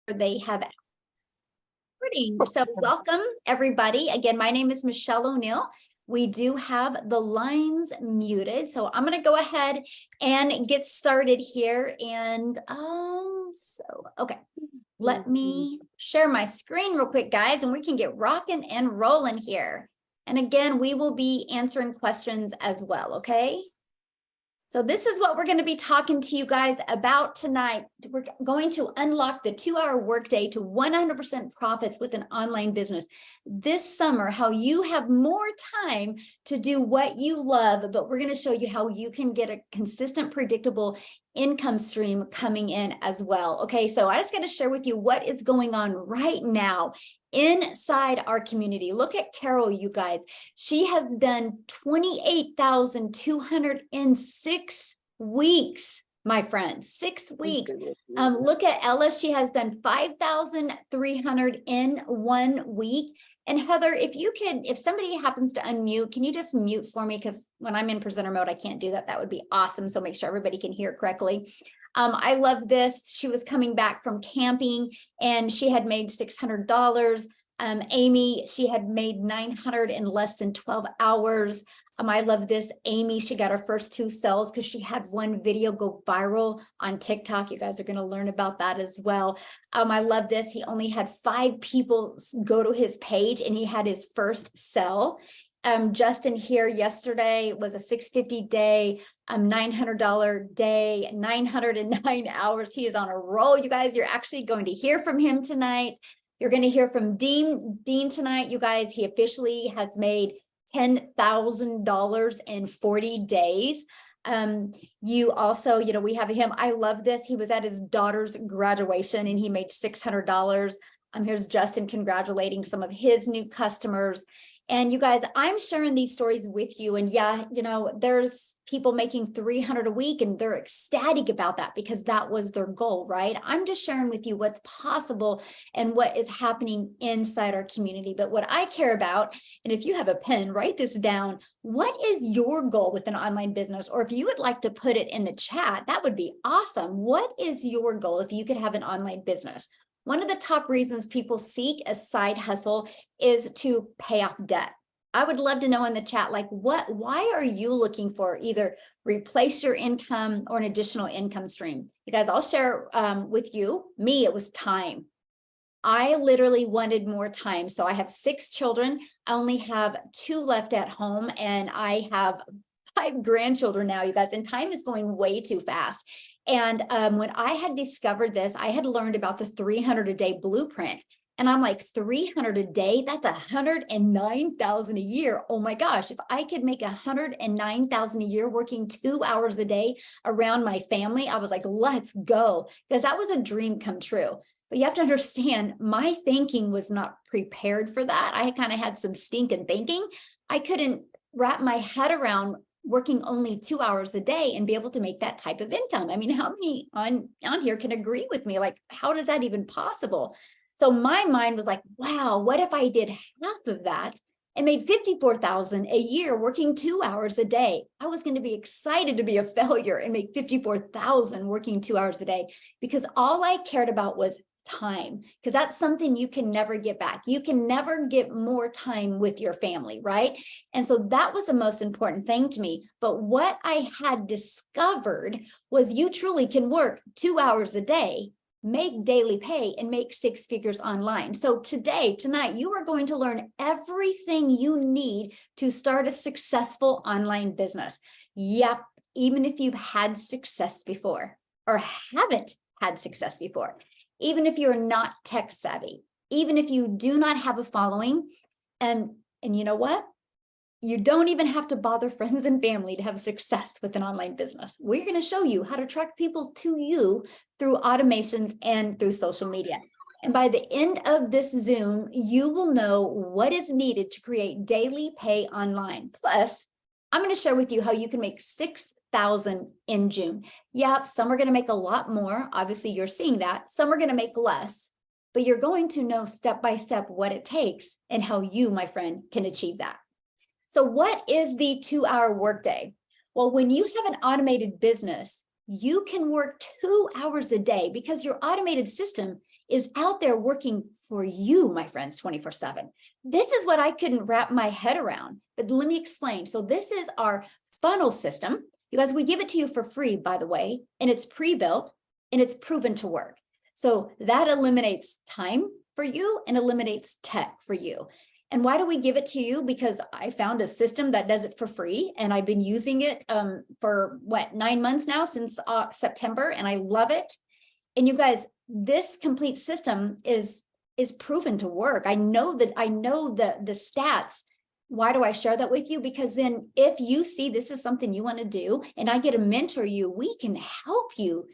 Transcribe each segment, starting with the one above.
they have. So welcome everybody. Again, my name is Michelle O'Neill. We do have the lines muted. So I'm going to go ahead and get started here. And okay, let me share my screen real quick, guys, and we can get rocking and rolling here. And again, we will be answering questions as well. Okay. So this is what we're going to be talking to you guys about tonight. We're going to unlock the 2-hour workday to 100% profits with an online business. This summer, how you have more time to do what you love, but we're going to show you how you can get a consistent, predictable income stream coming in as well. Okay, so I just got to share with you what is going on right now inside our community. Look at Carol, you guys. She has done 28,206 weeks, my friends, 6 weeks. Look at Ella. She has done 5,300 in 1 week. And Heather, if somebody happens to unmute, can you just mute for me? Because when I'm in presenter mode, I can't do that. That would be awesome. So make sure everybody can hear correctly. I love this. She was coming back from camping and she had made $600. Amy, she had made 900 in less than 12 hours. I love this. Amy, she got her first 2 sales because she had one video go viral on TikTok. You guys are going to learn about that as well. I love this. He only had 5 people go to his page and he had his first sell. Justin here yesterday was a $650 day, $900 day, 909 hours. He is on a roll. You guys, you're actually going to hear from him tonight. You're going to hear from Dean tonight. You guys, he officially has made $10,000 in 40 days. You also, we have him. I love this. He was at his daughter's graduation and he made $600. Here's Justin congratulating some of his new customers. And you guys, I'm sharing these stories with you. And yeah, there's people making 300 a week and they're ecstatic about that because that was their goal, right? I'm just sharing with you what's possible and what is happening inside our community. But what I care about, and if you have a pen, write this down. What is your goal with an online business? Or if you would like to put it in the chat, that would be awesome. What is your goal if you could have an online business? One of the top reasons people seek a side hustle is to pay off debt. I would love to know in the chat, why are you looking for either replace your income or an additional income stream? You guys, I'll share with you. Me, it was time. I literally wanted more time. So I have 6 children. I only have 2 left at home and I have 5 grandchildren now, you guys, and time is going way too fast. And when I had discovered this, I had learned about the 300 a day blueprint. And I'm like, 300 a day, that's 109,000 a year. Oh my gosh, if I could make 109,000 a year working 2 hours a day around my family, I was like, let's go. Because that was a dream come true. But you have to understand, my thinking was not prepared for that. I kind of had some stinking thinking. I couldn't wrap my head around working only 2 hours a day and be able to make that type of income. I mean, how many on here can agree with me? Like, how is that even possible? So my mind was like, wow, what if I did half of that and made 54,000 a year working 2 hours a day? I was going to be excited to be a failure and make 54,000 working 2 hours a day because all I cared about was time, because that's something you can never get back. You can never get more time with your family, right? And so that was the most important thing to me. But what I had discovered was you truly can work 2 hours a day, make daily pay, and make 6 figures online. So tonight, you are going to learn everything you need to start a successful online business. Yep, even if you've had success before or haven't had success before. Even if you're not tech savvy, even if you do not have a following, and you know what? You don't even have to bother friends and family to have success with an online business. We're going to show you how to attract people to you through automations and through social media. And by the end of this Zoom, you will know what is needed to create daily pay online. Plus, I'm going to share with you how you can make $6,000 in June. Yep, some are going to make a lot more. Obviously, you're seeing that. Some are going to make less, but you're going to know step by step what it takes and how you, my friend, can achieve that. So what is the 2-hour workday? Well, when you have an automated business, you can work 2 hours a day because your automated system is out there working for you, my friends, 24/7. This is what I couldn't wrap my head around, but let me explain. So this is our funnel system. You guys, we give it to you for free, by the way, and it's pre-built and it's proven to work. So that eliminates time for you and eliminates tech for you. And why do we give it to you? Because I found a system that does it for free, and I've been using it for 9 months now, since September, and I love it. And you guys, this complete system is proven to work. I know the stats. Why do I share that with you? Because then if you see this is something you want to do and I get to mentor you, we can help you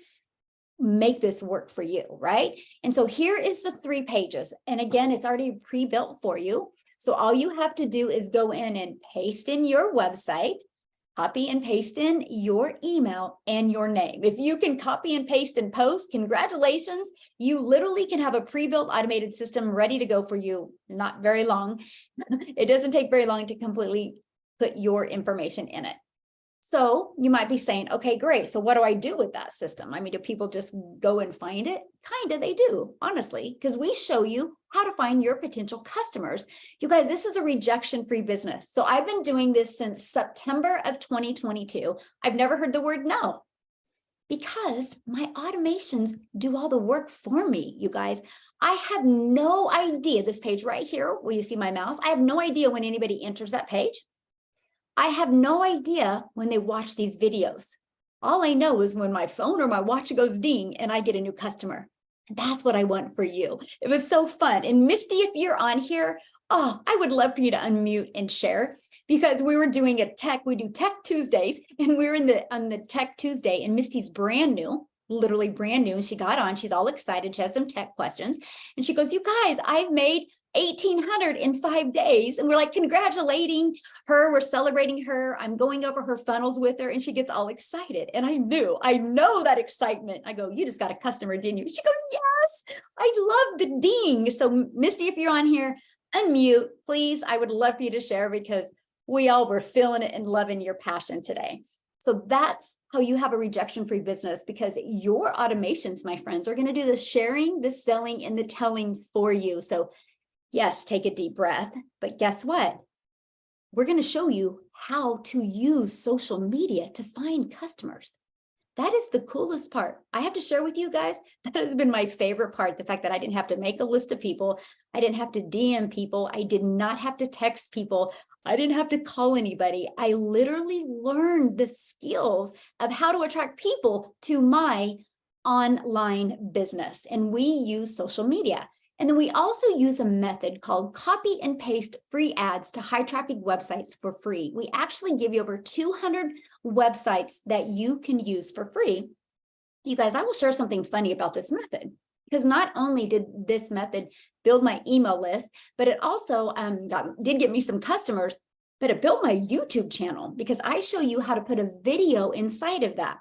make this work for you, right? And so here is the 3 pages. And again, it's already pre-built for you. So all you have to do is go in and paste in your website, copy and paste in your email and your name. If you can copy and paste and post, congratulations. You literally can have a pre-built automated system ready to go for you. Not very long. It doesn't take very long to completely put your information in it. So you might be saying, okay, great. So what do I do with that system? I mean, do people just go and find it? Kind of, they do, honestly, because we show you how to find your potential customers. You guys, this is a rejection-free business. So I've been doing this since September of 2022. I've never heard the word no, because my automations do all the work for me, you guys. I have no idea, this page right here, where you see my mouse, I have no idea when anybody enters that page. I have no idea when they watch these videos. All I know is when my phone or my watch goes ding and I get a new customer. And that's what I want for you. It was so fun. And Misty, if you're on here, oh, I would love for you to unmute and share, because we were doing we do Tech Tuesdays, and we were on the Tech Tuesday, and Misty's brand new, literally brand new. And she got on, she's all excited. She has some tech questions. And she goes, you guys, I've made 1,800 in 5 days. And we're like congratulating her. We're celebrating her. I'm going over her funnels with her. And she gets all excited. And I know that excitement. I go, you just got a customer, didn't you? She goes, yes, I love the ding. So Misty, if you're on here, unmute, please. I would love for you to share, because we all were feeling it and loving your passion today. So that's how you have a rejection-free business, because your automations, my friends, are going to do the sharing, the selling, and the telling for you. So yes, take a deep breath, but guess what? We're going to show you how to use social media to find customers. That is the coolest part. I have to share with you guys, that has been my favorite part. The fact that I didn't have to make a list of people. I didn't have to DM people. I did not have to text people. I didn't have to call anybody. I literally learned the skills of how to attract people to my online business. And we use social media. And then we also use a method called copy and paste free ads to high traffic websites for free. We actually give you over 200 websites that you can use for free. You guys, I will share something funny about this method, because not only did this method build my email list, but it also did get me some customers, but it built my YouTube channel, because I show you how to put a video inside of that.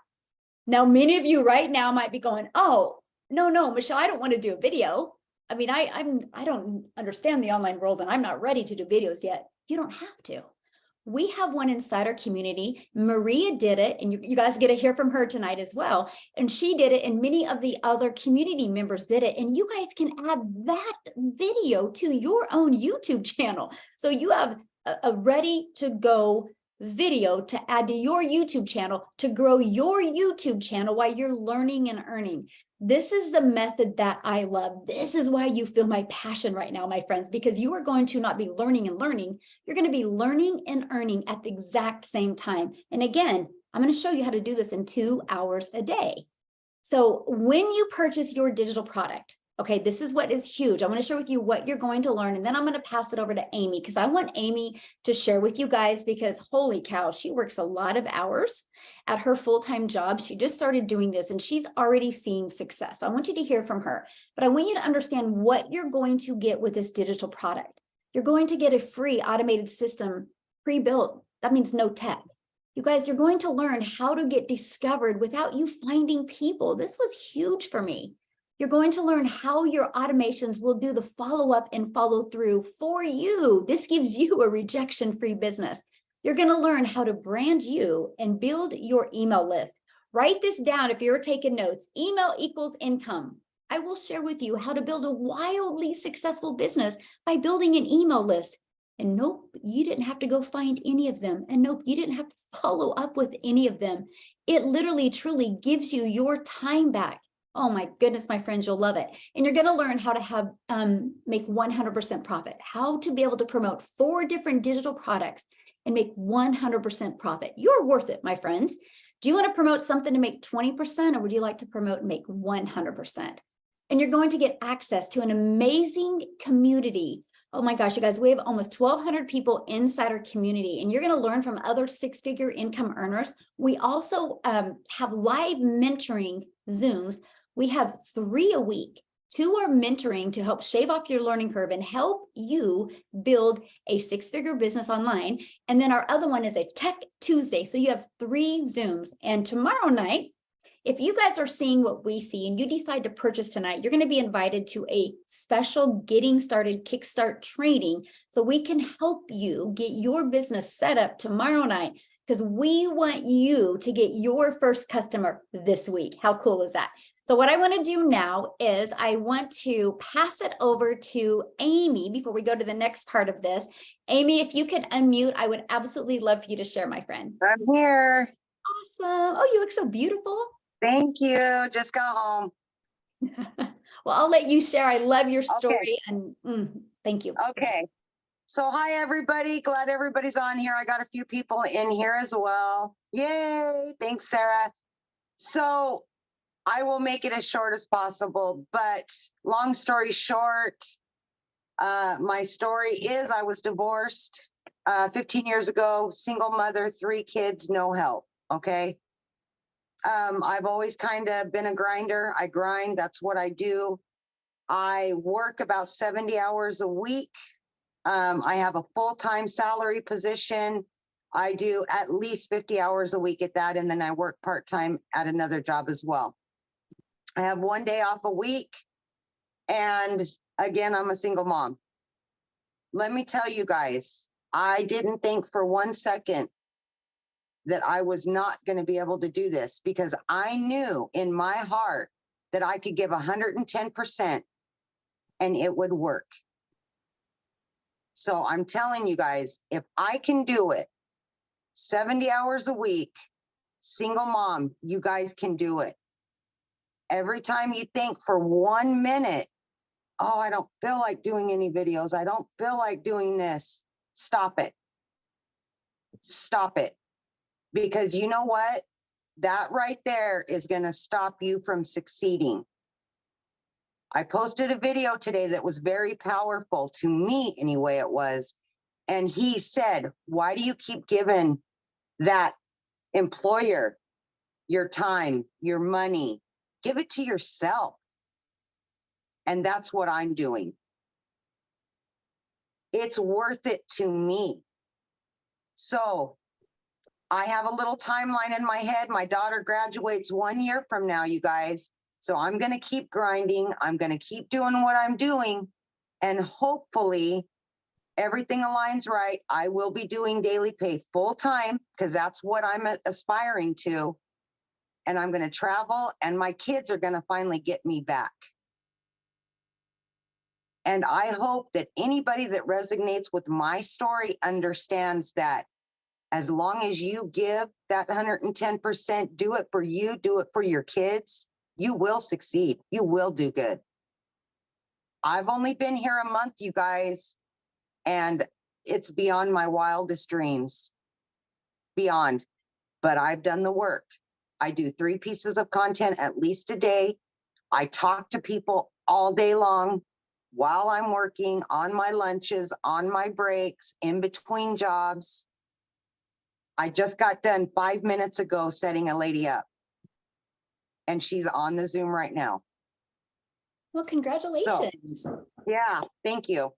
Now, many of you right now might be going, oh, no, Michelle, I don't want to do a video. I mean, I don't understand the online world, and I'm not ready to do videos yet. You don't have to. We have one inside our community. Maria did it, and you guys get to hear from her tonight as well. And she did it, and many of the other community members did it. And you guys can add that video to your own YouTube channel. So you have a ready to go video to add to your YouTube channel to grow your YouTube channel while you're learning and earning. This is the method that I love. This is why you feel my passion right now, my friends, because you are going to not be learning and learning. You're going to be learning and earning at the exact same time. And again, I'm going to show you how to do this in 2 hours a day. So when you purchase your digital product, okay, this is what is huge. I want to share with you what you're going to learn, and then I'm going to pass it over to Amy, because I want Amy to share with you guys, because holy cow, she works a lot of hours at her full-time job. She just started doing this and she's already seeing success. So I want you to hear from her, but I want you to understand what you're going to get with this digital product. You're going to get a free automated system pre-built. That means no tech. You guys, you're going to learn how to get discovered without you finding people. This was huge for me. You're going to learn how your automations will do the follow-up and follow-through for you. This gives you a rejection-free business. You're going to learn how to brand you and build your email list. Write this down if you're taking notes. Email equals income. I will share with you how to build a wildly successful business by building an email list. And nope, you didn't have to go find any of them. And nope, you didn't have to follow up with any of them. It literally, truly gives you your time back. Oh my goodness, my friends, you'll love it. And you're going to learn how to have make 100% profit, how to be able to promote 4 different digital products and make 100% profit. You're worth it, my friends. Do you want to promote something to make 20%, or would you like to promote and make 100%? And you're going to get access to an amazing community. Oh my gosh, you guys, we have almost 1,200 people inside our community, and you're going to learn from other 6-figure income earners. We also have live mentoring Zooms. We have 3 a week. 2 are mentoring to help shave off your learning curve and help you build a 6-figure business online. And then our other one is a Tech Tuesday. So you have 3 Zooms. And tomorrow night, if you guys are seeing what we see and you decide to purchase tonight, you're going to be invited to a special Getting Started Kickstart training so we can help you get your business set up tomorrow night, because we want you to get your first customer this week. How cool is that? So what I want to do now is I want to pass it over to Amy before we go to the next part of this. Amy, if you could unmute, I would absolutely love for you to share, my friend. I'm here. Awesome. Oh, you look so beautiful. Thank you. Just got home. Well, I'll let you share. I love your story. Okay. And thank you. Okay. So hi, everybody. Glad everybody's on here. I got a few people in here as well. Yay. Thanks, Sarah. So I will make it as short as possible, but long story short, my story is I was divorced 15 years ago, single mother, 3 kids, no help. Okay. I've always kind of been a grinder. I grind. That's what I do. I work about 70 hours a week. I have a full-time salary position. I do at least 50 hours a week at that. And then I work part-time at another job as well. I have 1 day off a week. And again, I'm a single mom. Let me tell you guys, I didn't think for 1 second that I was not going to be able to do this, because I knew in my heart that I could give 110% and it would work. So I'm telling you guys, if I can do it, 70 hours a week, single mom, you guys can do it. Every time you think for 1 minute, oh, I don't feel like doing any videos, I don't feel like doing this, stop it. Stop it. Because you know what? That right there is going to stop you from succeeding. I posted a video today that was very powerful to me, anyway, it was. And he said, why do you keep giving that employer your time, your money? Give it to yourself. And that's what I'm doing. It's worth it to me. So I have a little timeline in my head. My daughter graduates 1 year from now, you guys. So I'm going to keep grinding. I'm going to keep doing what I'm doing. And hopefully everything aligns right. I will be doing daily pay full time, because that's what I'm aspiring to. And I'm going to travel, and my kids are going to finally get me back. And I hope that anybody that resonates with my story understands that as long as you give that 110%, do it for you, do it for your kids, you will succeed. You will do good. I've only been here a month, you guys, and it's beyond my wildest dreams. Beyond. But I've done the work. I do 3 pieces of content at least a day. I talk to people all day long while I'm working, on my lunches, on my breaks, in between jobs. I just got done 5 minutes ago setting a lady up, and she's on the Zoom right now. Well, congratulations. So, yeah, thank you.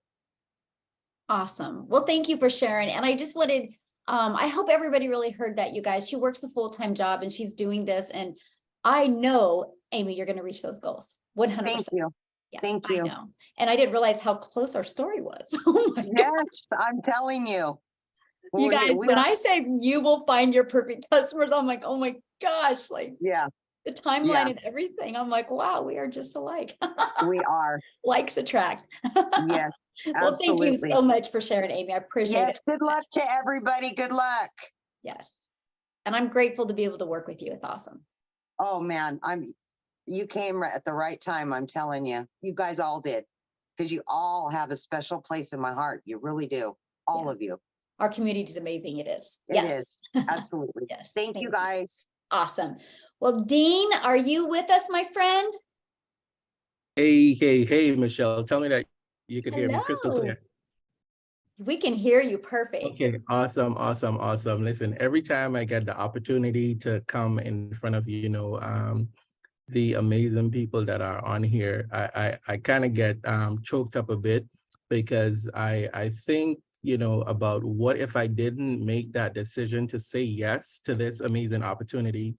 Awesome. Well, thank you for sharing. And I just wanted, I hope everybody really heard that, you guys. She works a full-time job and she's doing this. And I know, Amy, you're going to reach those goals. 100%. Thank you. Yeah, thank you. I know. And I didn't realize how close our story was. Oh my Yes, gosh. I'm telling you. You guys, when I say you will find your perfect customers, I'm like, oh my gosh, like, yeah, the timeline Yeah. and everything. I'm like, wow, we are just alike. We are. Likes attract. Yes, Well, thank you absolutely. so much for sharing, Amy. I appreciate Yes, it. good luck to everybody. Good luck. Yes. And I'm grateful to be able to work with you. It's awesome. Oh man, you came at the right time, I'm telling you. You guys all did. Because you all have a special place in my heart. You really do. All Yeah. of you. Our community is amazing. It is. It is. Absolutely. Yes. Thank you guys. Awesome. Well, Dean, are you with us, my friend? Hey, Michelle, tell me that you can hear me crystal Hello. clear. We can hear you perfect. Okay, awesome. Listen, every time I get the opportunity to come in front of, the amazing people that are on here, I kind of get choked up a bit because I think, about what if I didn't make that decision to say yes to this amazing opportunity.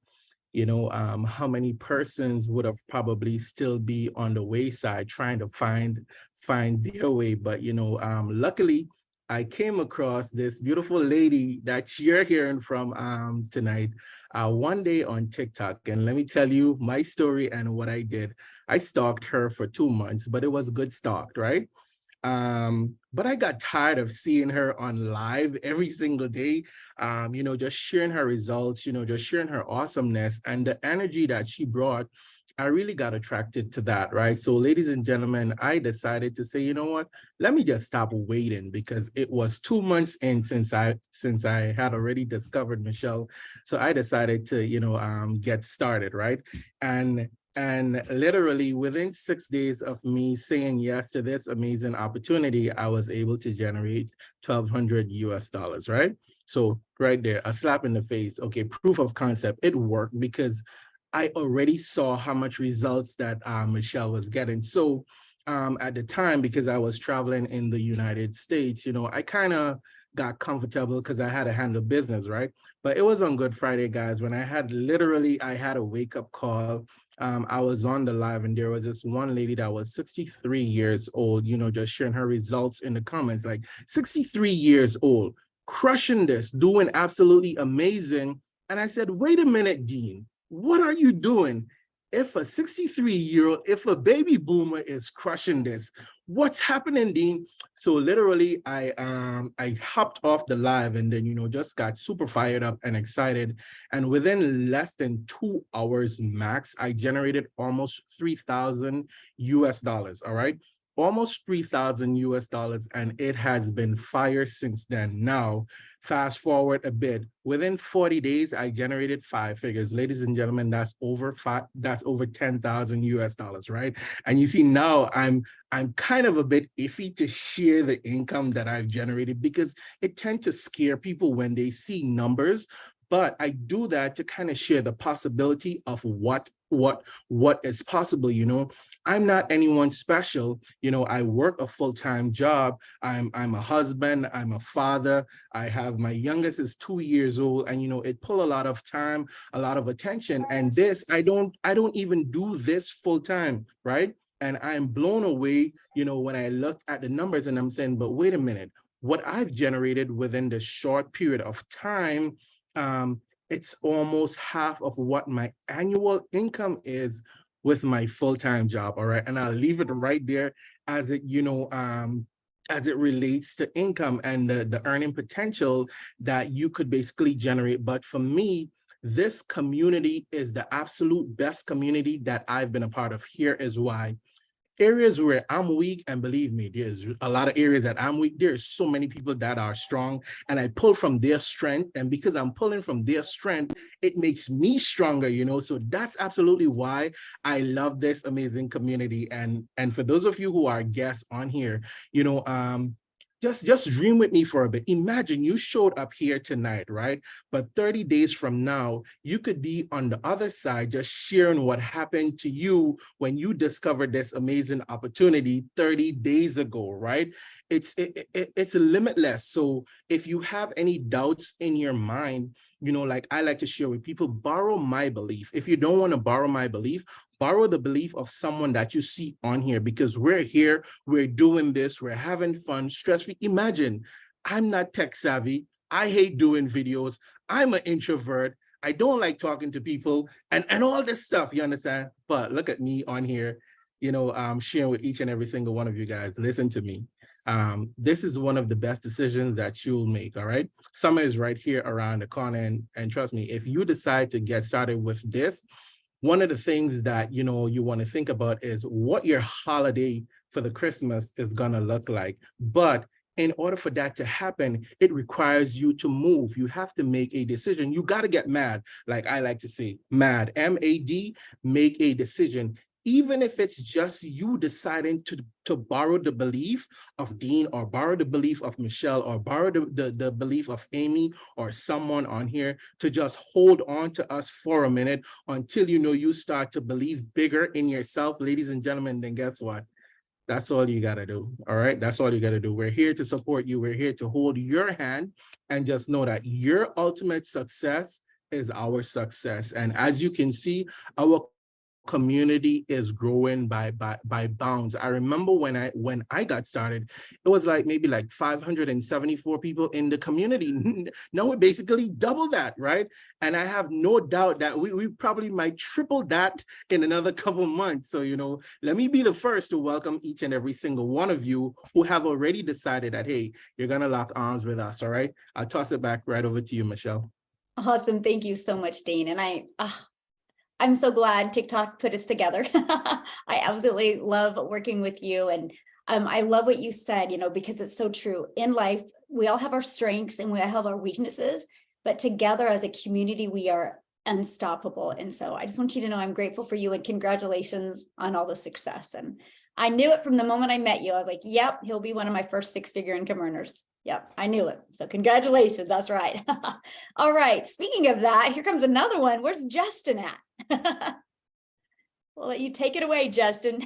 How many persons would have probably still be on the wayside trying to find their way. But luckily I came across this beautiful lady that you're hearing from tonight one day on TikTok. And let me tell you my story and what I did. I stalked her for 2 months, but it was good stalked, right? But I got tired of seeing her on live every single day, just sharing her results, just sharing her awesomeness and the energy that she brought. I really got attracted to that, right? So ladies and gentlemen, I decided to say, you know what, let me just stop waiting, because it was 2 months in since I had already discovered Michelle. So I decided to, get started, right? And literally within 6 days of me saying yes to this amazing opportunity, I was able to generate $1,200 US, right? So right there, a slap in the face. Okay, proof of concept. It worked because I already saw how much results that Michelle was getting. So at the time, because I was traveling in the United States, I kind of got comfortable because I had to handle business, right? But it was on Good Friday, guys, when I had a wake-up call. I was on the live and there was this one lady that was 63 years old, just sharing her results in the comments, like 63 years old, crushing this, doing absolutely amazing. And I said, wait a minute, Dean, what are you doing? If a 63-year-old, if a baby boomer is crushing this, what's happening, Dean? So literally I hopped off the live and then, just got super fired up and excited. And within less than 2 hours max, I generated almost $3,000 US, all right? Almost $3,000 US, and it has been fire since then. Now, fast forward a bit. Within 40 days, I generated 5 figures. Ladies and gentlemen, that's over $10,000 US, right? And you see now I'm kind of a bit iffy to share the income that I've generated because it tends to scare people when they see numbers. But I do that to kind of share the possibility of what is possible. I'm not anyone special. I work a full-time job. I'm a husband, I'm a father. I have my youngest is 2 years old, and it pull a lot of time, a lot of attention. And this, I don't even do this full-time, right? And I'm blown away, when I looked at the numbers and I'm saying, but wait a minute, what I've generated within this short period of time, it's almost half of what my annual income is with my full-time job. All right. And I'll leave it right there as it, as it relates to income and the earning potential that you could basically generate. But for me, this community is the absolute best community that I've been a part of. Here is why. Areas where I'm weak, and believe me, there's a lot of areas that I'm weak. There's so many people that are strong, and I pull from their strength. And because I'm pulling from their strength, it makes me stronger, So that's absolutely why I love this amazing community. And for those of you who are guests on here, just dream with me for a bit. Imagine you showed up here tonight, right? But 30 days from now, you could be on the other side, just sharing what happened to you when you discovered this amazing opportunity 30 days ago, right? It's limitless. So if you have any doubts in your mind, like I like to share with people, borrow my belief. If you don't want to borrow my belief, borrow the belief of someone that you see on here, because we're here, we're doing this, we're having fun, stress-free. Imagine, I'm not tech savvy. I hate doing videos. I'm an introvert. I don't like talking to people and all this stuff, you understand? But look at me on here, sharing with each and every single one of you guys. Listen to me. This is one of the best decisions that you'll make, all right? Summer is right here around the corner, and trust me, if you decide to get started with this, one of the things that, you want to think about is what your holiday for the Christmas is going to look like. But in order for that to happen, it requires you to move. You have to make a decision. You got to get mad, like I like to say, mad, M-A-D, make a decision. Even if it's just you deciding to borrow the belief of Dean, or borrow the belief of Michelle, or borrow the belief of Amy, or someone on here, to just hold on to us for a minute until you start to believe bigger in yourself, ladies and gentlemen, then guess what? That's all you got to do. All right. That's all you got to do. We're here to support you. We're here to hold your hand, and just know that your ultimate success is our success. And as you can see, our community is growing by bounds. I remember when I got started, it was maybe 574 people in the community. Now we basically double that, right? And I have no doubt that we probably might triple that in another couple months. So, let me be the first to welcome each and every single one of you who have already decided that, hey, you're going to lock arms with us. All right. I'll toss it back right over to you, Michelle. Awesome. Thank you so much, Dean. And I'm so glad TikTok put us together. I absolutely love working with you. And I love what you said, because it's so true. In life, we all have our strengths and we all have our weaknesses, but together as a community, we are unstoppable. And so I just want you to know I'm grateful for you, and congratulations on all the success. And I knew it from the moment I met you. I was like, yep, he'll be one of my first 6-figure income earners. Yep, I knew it. So congratulations. That's right. All right. Speaking of that, here comes another one. Where's Justin at? We'll let you take it away, Justin.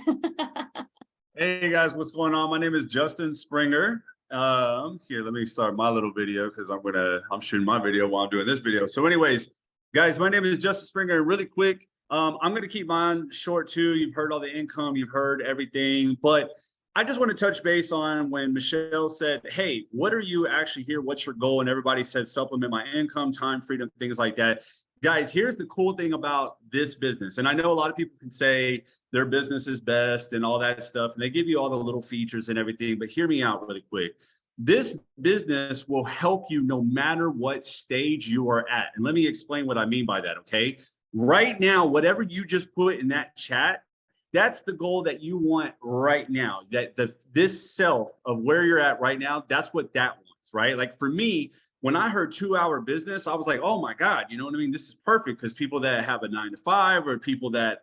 Hey guys, what's going on? My name is Justin Springer. Here, let me start my little video because I'm shooting my video while I'm doing this video. So anyways, guys, my name is Justin Springer. Really quick, I'm going to keep mine short too. You've heard all the income, you've heard everything, but I just want to touch base on when Michelle said, hey, what are you actually here? What's your goal? And everybody said supplement my income, time, freedom, things like that. Guys, here's the cool thing about this business. And I know a lot of people can say their business is best and all that stuff, and they give you all the little features and everything, but hear me out really quick. This business will help you no matter what stage you are at. And let me explain what I mean by that, okay? Right now, whatever you just put in that chat, that's the goal that you want right now. That this self of where you're at right now, that's what that wants, right? Like for me, when I heard 2-hour business, I was like, oh my God, you know what I mean? This is perfect, because people that have a 9-to-5 or people that,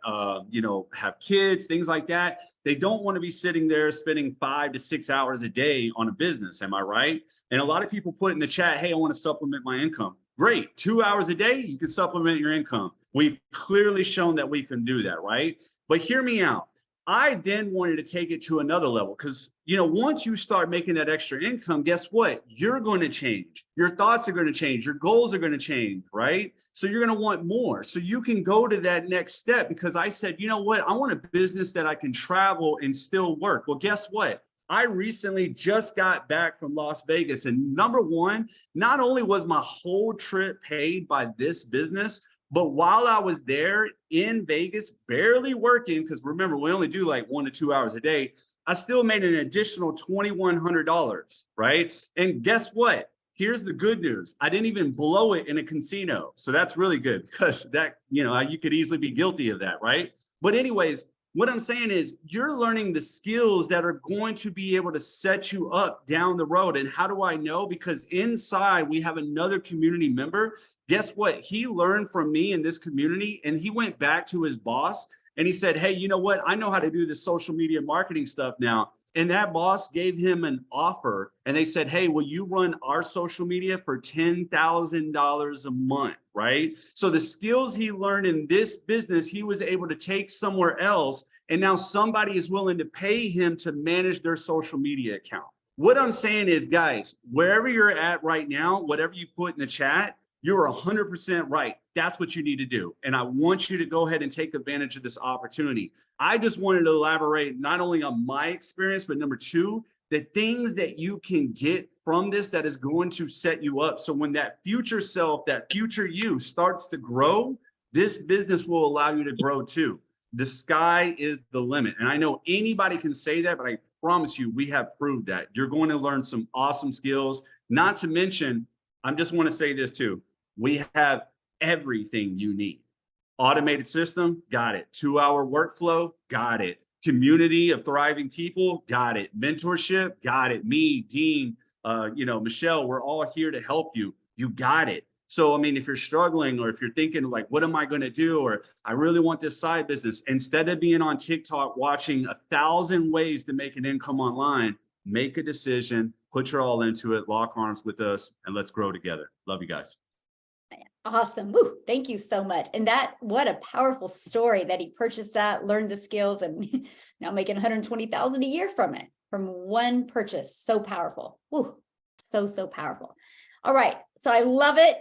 have kids, things like that, they don't want to be sitting there spending 5 to 6 hours a day on a business. Am I right? And a lot of people put in the chat, hey, I want to supplement my income. Great. 2 hours a day, you can supplement your income. We've clearly shown that we can do that, right? But hear me out. I then wanted to take it to another level because, once you start making that extra income, guess what? You're going to change. Your thoughts are going to change. Your goals are going to change, right? So you're going to want more. So you can go to that next step, because I said, you know what? I want a business that I can travel and still work. Well, guess what? I recently just got back from Las Vegas. And number one, not only was my whole trip paid by this business, but while I was there in Vegas, barely working, because remember, we only do like 1 to 2 hours a day, I still made an additional $2,100, right? And guess what? Here's the good news. I didn't even blow it in a casino. So that's really good, because that, you could easily be guilty of that, right? But anyways, what I'm saying is you're learning the skills that are going to be able to set you up down the road. And how do I know? Because inside we have another community member. Guess what? He learned from me in this community, and he went back to his boss and he said, hey, you know what? I know how to do this social media marketing stuff now. And that boss gave him an offer, and they said, hey, will you run our social media for $10,000 a month, right? So the skills he learned in this business, he was able to take somewhere else. And now somebody is willing to pay him to manage their social media account. What I'm saying is, guys, wherever you're at right now, whatever you put in the chat, you're 100% right. That's what you need to do. And I want you to go ahead and take advantage of this opportunity. I just wanted to elaborate not only on my experience, but number two, the things that you can get from this that is going to set you up. So when that future self, that future you starts to grow, this business will allow you to grow too. The sky is the limit. And I know anybody can say that, but I promise you, we have proved that. You're going to learn some awesome skills. Not to mention, I just want to say this too. We have everything you need. Automated system, got it. 2-hour workflow, got it. Community of thriving people, got it. Mentorship, got it. Me, Dean, Michelle, we're all here to help you. You got it. So, I mean, if you're struggling, or if you're thinking like, what am I going to do? Or I really want this side business. Instead of being on TikTok, watching 1,000 ways to make an income online, make a decision, put your all into it, lock arms with us, and let's grow together. Love you guys. Awesome. Woo, thank you so much. And what a powerful story that he purchased that, learned the skills, and now making 120,000 a year from it, from one purchase. So powerful. Woo, so powerful. All right. So I love it.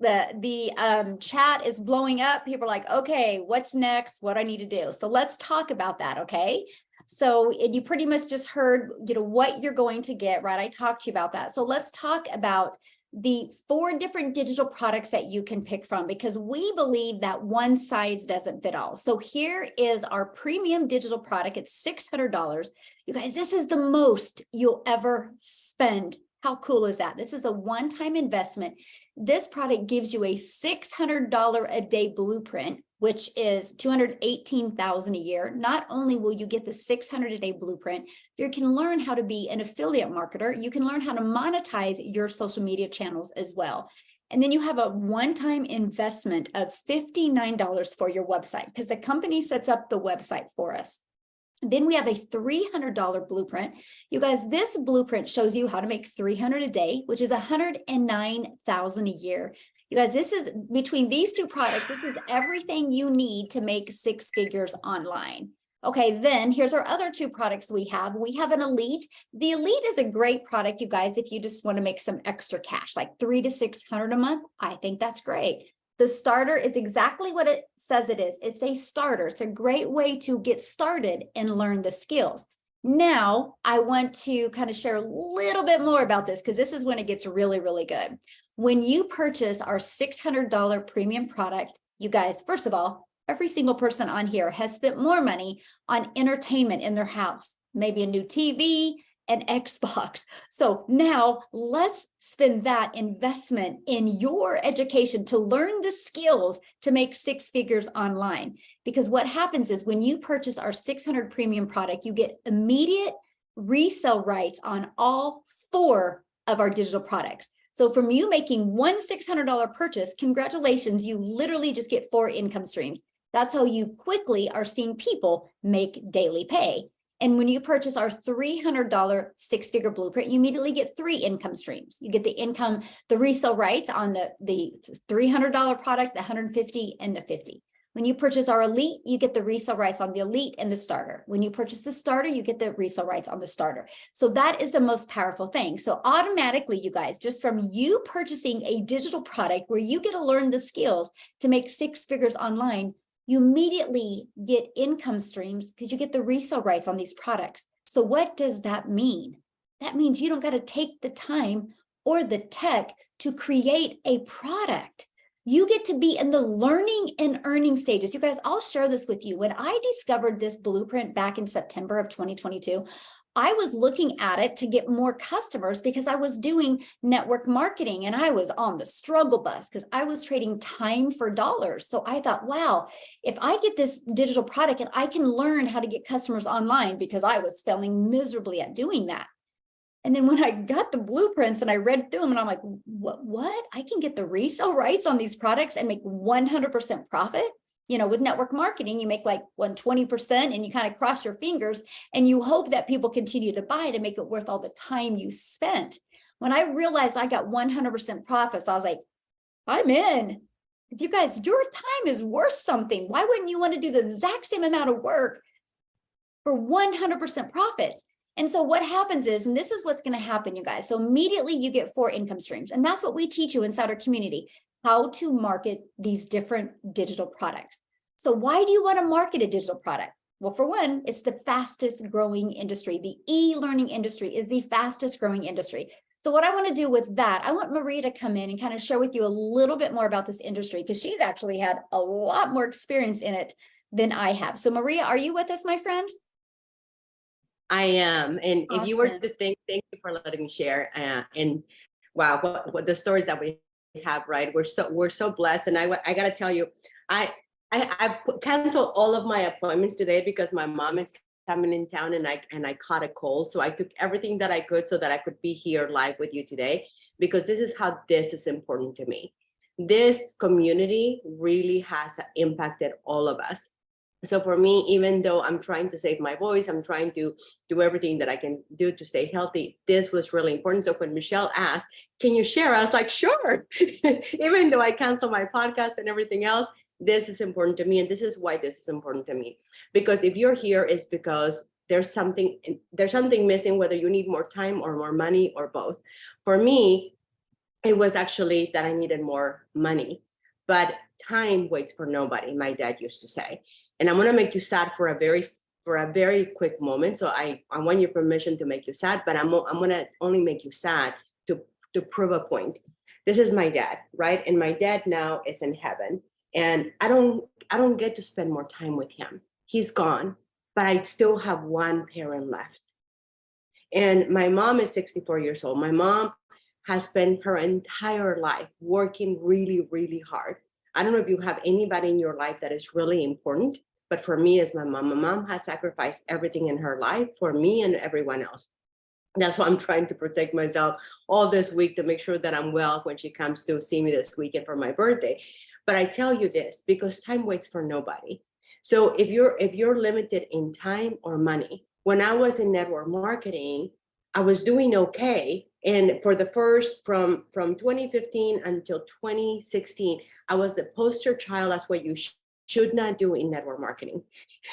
The chat is blowing up. People are like, okay, what's next? What I need to do. So let's talk about that. Okay. So, and you pretty much just heard, what you're going to get, right? I talked to you about that. So let's talk about the 4 different digital products that you can pick from, because we believe that one size doesn't fit all. So here is our premium digital product. It's $600. You guys, this is the most you'll ever spend. How cool is that? This is a one-time investment. This product gives you a $600 a day blueprint, which is $218,000 a year. Not only will you get the $600 a day blueprint, you can learn how to be an affiliate marketer. You can learn how to monetize your social media channels as well. And then you have a one-time investment of $59 for your website, because the company sets up the website for us. Then we have a $300 blueprint. You guys, this blueprint shows you how to make $300 a day, which is $109,000 a year. You guys, this is between these 2 products, this is everything you need to make 6 figures online. Okay, then here's our other 2 products we have. We have an Elite. The Elite is a great product, you guys, if you just want to make some extra cash, like $300 to $600 a month. I think that's great. The starter is exactly what it says it is. It's a starter. It's a great way to get started and learn the skills. Now, I want to kind of share a little bit more about this, because this is when it gets really, really good. When you purchase our $600 premium product, you guys, first of all, every single person on here has spent more money on entertainment in their house, maybe a new TV, an Xbox. So now let's spend that investment in your education to learn the skills to make 6 figures online. Because what happens is when you purchase our 600 premium product, you get immediate resale rights on all 4 of our digital products. So from you making one $600 purchase, congratulations, you literally just get 4 income streams. That's how you quickly are seeing people make daily pay. And when you purchase our $300 6-figure blueprint, you immediately get 3 income streams. You get the resale rights on the $300 product, the $150, and the $50. When you purchase our Elite, you get the resale rights on the Elite and the starter. When you purchase the starter, you get the resale rights on the starter. So that is the most powerful thing. So automatically, you guys, just from you purchasing a digital product where you get to learn the skills to make 6 figures online, you immediately get income streams because you get the resale rights on these products. So what does that mean? That means you don't got to take the time or the tech to create a product. You get to be in the learning and earning stages. You guys, I'll share this with you. When I discovered this blueprint back in September of 2022, I was looking at it to get more customers because I was doing network marketing and I was on the struggle bus because I was trading time for dollars. So I thought, wow, if I get this digital product and I can learn how to get customers online, because I was failing miserably at doing that. And then when I got the blueprints and I read through them and I'm like, what? I can get the resale rights on these products and make 100% profit? You know, with network marketing, you make like 120% and you kind of cross your fingers and you hope that people continue to buy to make it worth all the time you spent. When I realized I got 100% profits, I was like, I'm in. You guys, your time is worth something. Why wouldn't you want to do the exact same amount of work for 100% profits? And so what happens is, and this is what's going to happen, you guys. So immediately you get 4 income streams. And that's what we teach you inside our community, how to market these different digital products. So why do you want to market a digital product? Well, for one, it's the fastest growing industry. The e-learning industry is the fastest growing industry. So what I want to do with that, I want Maria to come in and kind of share with you a little bit more about this industry, because she's actually had a lot more experience in it than I have. So Maria, are you with us, my friend? I am. And if you were Awesome. to think, thank you for letting me share. And wow, what the stories that we have, right? We're so blessed. And I got to tell you, I canceled all of my appointments today because my mom is coming in town, and I caught a cold. So I took everything that I could so that I could be here live with you today, because this is how this is important to me. This community really has impacted all of us. So for me, even though I'm trying to save my voice, I'm trying to do everything that I can do to stay healthy, this was really important. So when Michelle asked, can you share? I was like, sure. Even though I canceled my podcast and everything else, this is important to me. And this is why this is important to me. Because if you're here, it's because there's something missing, whether you need more time or more money or both. For me, it was actually that I needed more money, but time waits for nobody, my dad used to say. And I'm going to make you sad for a very quick moment. So I want your permission to make you sad, but I'm going to only make you sad to prove a point. This is my dad, right? And my dad now is in heaven, and I don't get to spend more time with him. He's gone, but I still have one parent left. And my mom is 64 years old. My mom has spent her entire life working really, really hard. I don't know if you have anybody in your life that is really important, but for me, it's my mom. My mom has sacrificed everything in her life for me and everyone else. That's why I'm trying to protect myself all this week to make sure that I'm well when she comes to see me this weekend for my birthday. But I tell you this because time waits for nobody. So if you're limited in time or money, when I was in network marketing, I was doing okay. And for the first, from 2015 until 2016, I was the poster child as what you should not do in network marketing.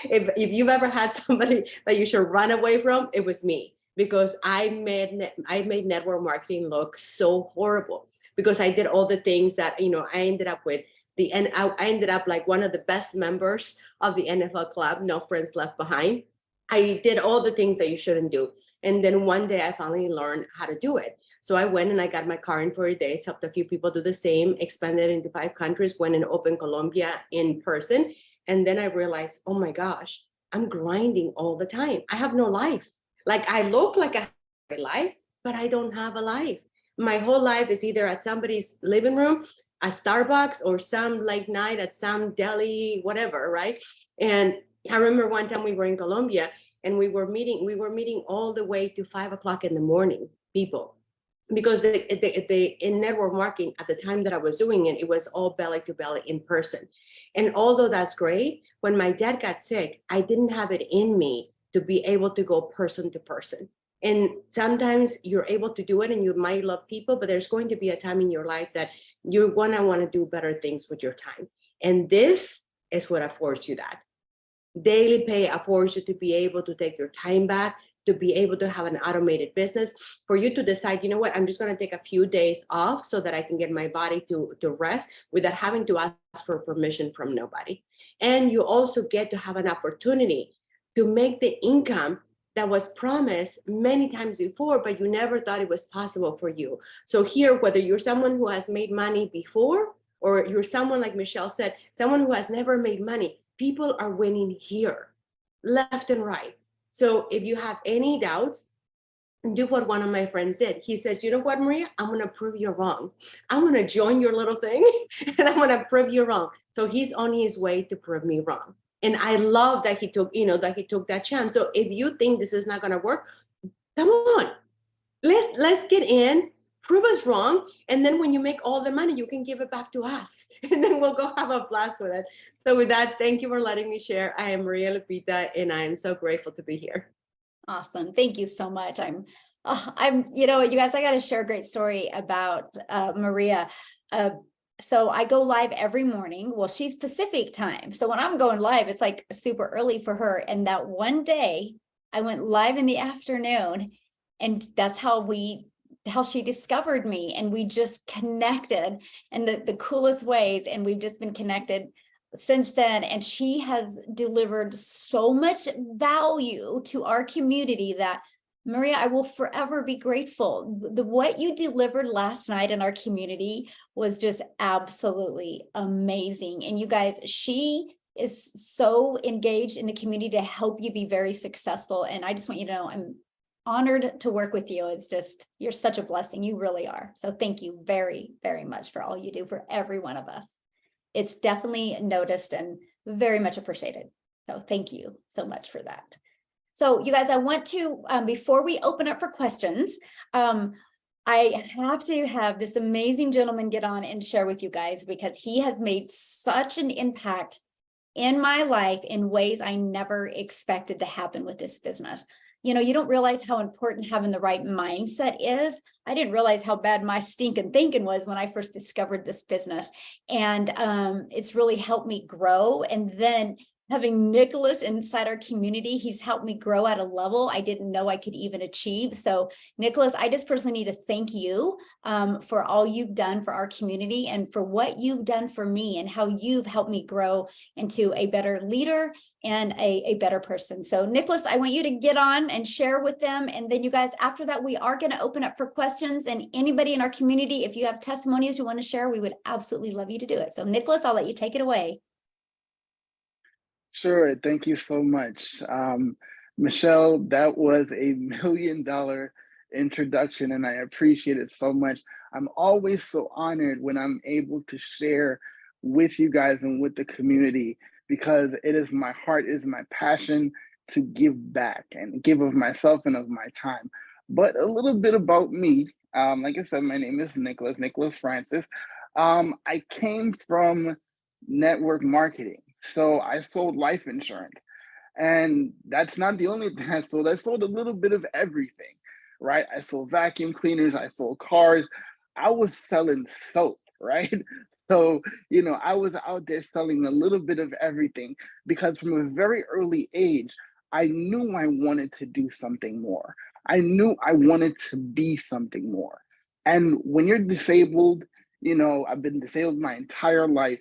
If you've ever had somebody that you should run away from, it was me, because I made network marketing look so horrible, because I did all the things that, I ended up with I ended up like one of the best members of the NFL club, No Friends Left Behind. I did all the things that you shouldn't do. And then one day I finally learned how to do it. So I went and I got my car in 40 days, helped a few people do the same, expanded into 5 countries, went and opened Colombia in person. And then I realized, oh my gosh, I'm grinding all the time. I have no life. Like I look like I have a life, but I don't have a life. My whole life is either at somebody's living room, at Starbucks, or some late night at some deli, whatever, right? And I remember one time we were in Colombia and we were meeting all the way to 5 o'clock in the morning, people, because they in network marketing at the time that I was doing it, it was all belly to belly in person. And although that's great, when my dad got sick, I didn't have it in me to be able to go person to person. And sometimes you're able to do it and you might love people, but there's going to be a time in your life that you're going to want to do better things with your time. And this is what affords you that. Daily pay affords you to be able to take your time back, to be able to have an automated business, for you to decide, you know what, I'm just going to take a few days off so that I can get my body to rest without having to ask for permission from nobody. And you also get to have an opportunity to make the income that was promised many times before, but you never thought it was possible for you. So here, whether you're someone who has made money before, or you're someone like Michelle said, someone who has never made money, people are winning here, left and right. So if you have any doubts, do what one of my friends did. He says, you know what, Maria, I'm going to prove you wrong. I'm going to join your little thing and I'm going to prove you wrong. So he's on his way to prove me wrong. And I love that he took that chance. So if you think this is not going to work, come on, let's get in, prove us wrong. And then when you make all the money, you can give it back to us. And then we'll go have a blast with it. So with that, thank you for letting me share. I am Maria Lupita, and I am so grateful to be here. Awesome. Thank you so much. You guys, I got to share a great story about Maria. So I go live every morning. Well, she's Pacific time. So when I'm going live, it's like super early for her. And that one day I went live in the afternoon, and that's how she discovered me, and we just connected in the coolest ways. And we've just been connected since then, and she has delivered so much value to our community that, Maria, I will forever be grateful. What you delivered last night in our community was just absolutely amazing. And you guys, she is so engaged in the community to help you be very successful. And I just want you to know, I'm honored to work with you. It's just, you're such a blessing. You really are. So thank you very, very much for all you do for every one of us. It's definitely noticed and very much appreciated. So thank you so much for that. So you guys, I want to, before we open up for questions, I have to have this amazing gentleman get on and share with you guys, because he has made such an impact in my life in ways I never expected to happen with this business. You know, you don't realize how important having the right mindset is. I didn't realize how bad my stinking thinking was when I first discovered this business. And it's really helped me grow. And then having Nicholas inside our community, he's helped me grow at a level I didn't know I could even achieve. So Nicholas, I just personally need to thank you for all you've done for our community and for what you've done for me and how you've helped me grow into a better leader and a better person. So Nicholas, I want you to get on and share with them. And then you guys, after that, we are going to open up for questions, and anybody in our community, if you have testimonies you want to share, we would absolutely love you to do it. So Nicholas, I'll let you take it away. Sure. Thank you so much. Michelle, that was $1 million introduction, and I appreciate it so much. I'm always so honored when I'm able to share with you guys and with the community, because it is my heart, it is my passion to give back and give of myself and of my time. But a little bit about me. Like I said, my name is Nicholas Francis. I came from network marketing. So I sold life insurance, and that's not the only thing I sold. I sold a little bit of everything, right? I sold vacuum cleaners, I sold cars, I was selling soap, right? So, you know, I was out there selling a little bit of everything, because from a very early age, I knew I wanted to do something more. I knew I wanted to be something more. And when you're disabled, you know, I've been disabled my entire life.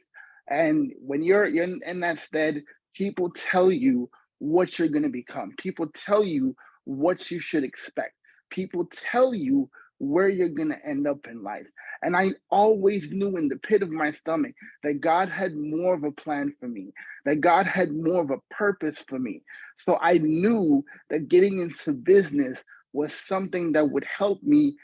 And when you're in that stead, people tell you what you're going to become. People tell you what you should expect. People tell you where you're going to end up in life. And I always knew in the pit of my stomach that God had more of a plan for me, that God had more of a purpose for me. So I knew that getting into business was something that would help me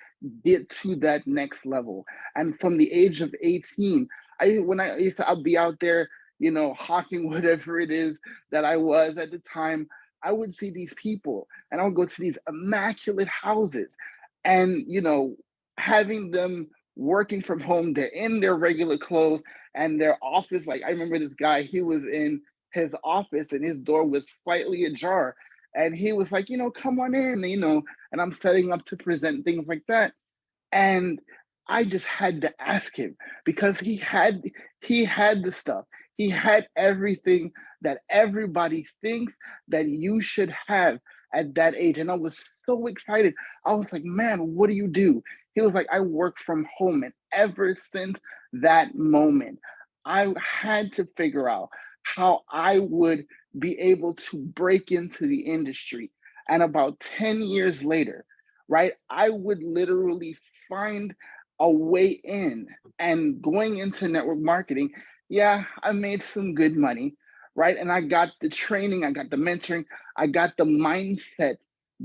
get to that next level. And from the age of 18, I'll be out there, you know, hawking whatever it is that I was at the time, I would see these people and I would go to these immaculate houses, and, you know, having them working from home, they're in their regular clothes and their office. Like, I remember this guy, he was in his office and his door was slightly ajar. And he was like, you know, come on in, you know, and I'm setting up to present, things like that. And I just had to ask him, because he had the stuff. He had everything that everybody thinks that you should have at that age. And I was so excited. I was like, man, what do you do? He was like, I work from home. And ever since that moment, I had to figure out how I would be able to break into the industry. And about 10 years later, right, I would literally find a way in. And going into network marketing, yeah, I made some good money, right? And I got the training, I got the mentoring, I got the mindset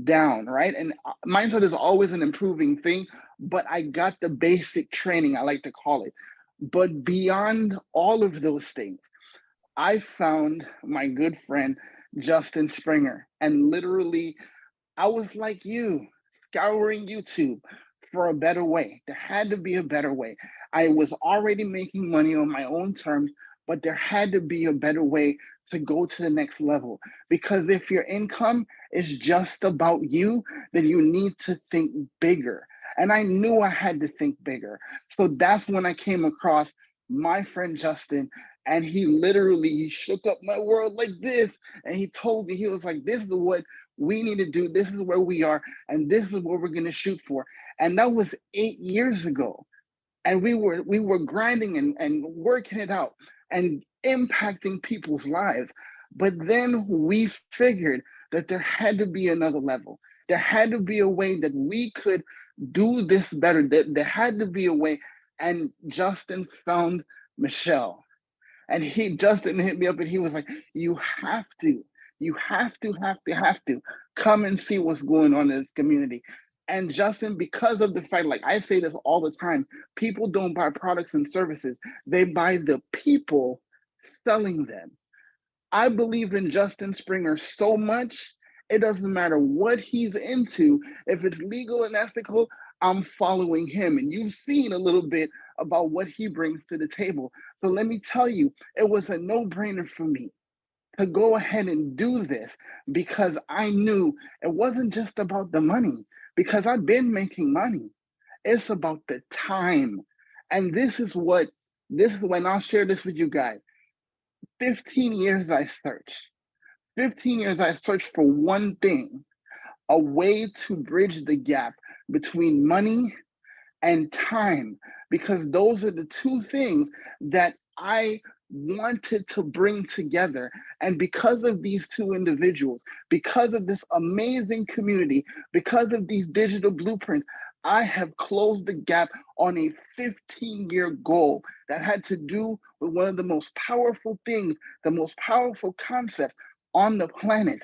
down, right? And mindset is always an improving thing, but I got the basic training, I like to call it. But beyond all of those things, I found my good friend, Justin Springer, and literally I was like you, scouring YouTube for a better way. There had to be a better way. I was already making money on my own terms, but there had to be a better way to go to the next level. Because if your income is just about you, then you need to think bigger. And I knew I had to think bigger. So that's when I came across my friend Justin, and he shook up my world like this. And he told me, he was like, this is what we need to do. This is where we are. And this is what we're going to shoot for. And that was 8 years ago. And we were grinding and working it out. And impacting people's lives. But then we figured that there had to be another level. There had to be a way that we could do this better. That there had to be a way. And Justin found Michelle. And Justin hit me up and he was like, you have to come and see what's going on in this community. And Justin, because of the fact, like I say this all the time, people don't buy products and services, they buy the people selling them. I believe in Justin Springer so much, it doesn't matter what he's into. If it's legal and ethical, I'm following him. And you've seen a little bit about what he brings to the table. So let me tell you, it was a no-brainer for me to go ahead and do this because I knew it wasn't just about the money, because I've been making money. It's about the time. And this is when I'll share this with you guys. 15 years I searched. 15 years I searched for one thing, a way to bridge the gap between money and time, because those are the two things that I wanted to bring together. And because of these two individuals, because of this amazing community, because of these digital blueprints, I have closed the gap on a 15-year goal that had to do with one of the most powerful things, the most powerful concept on the planet,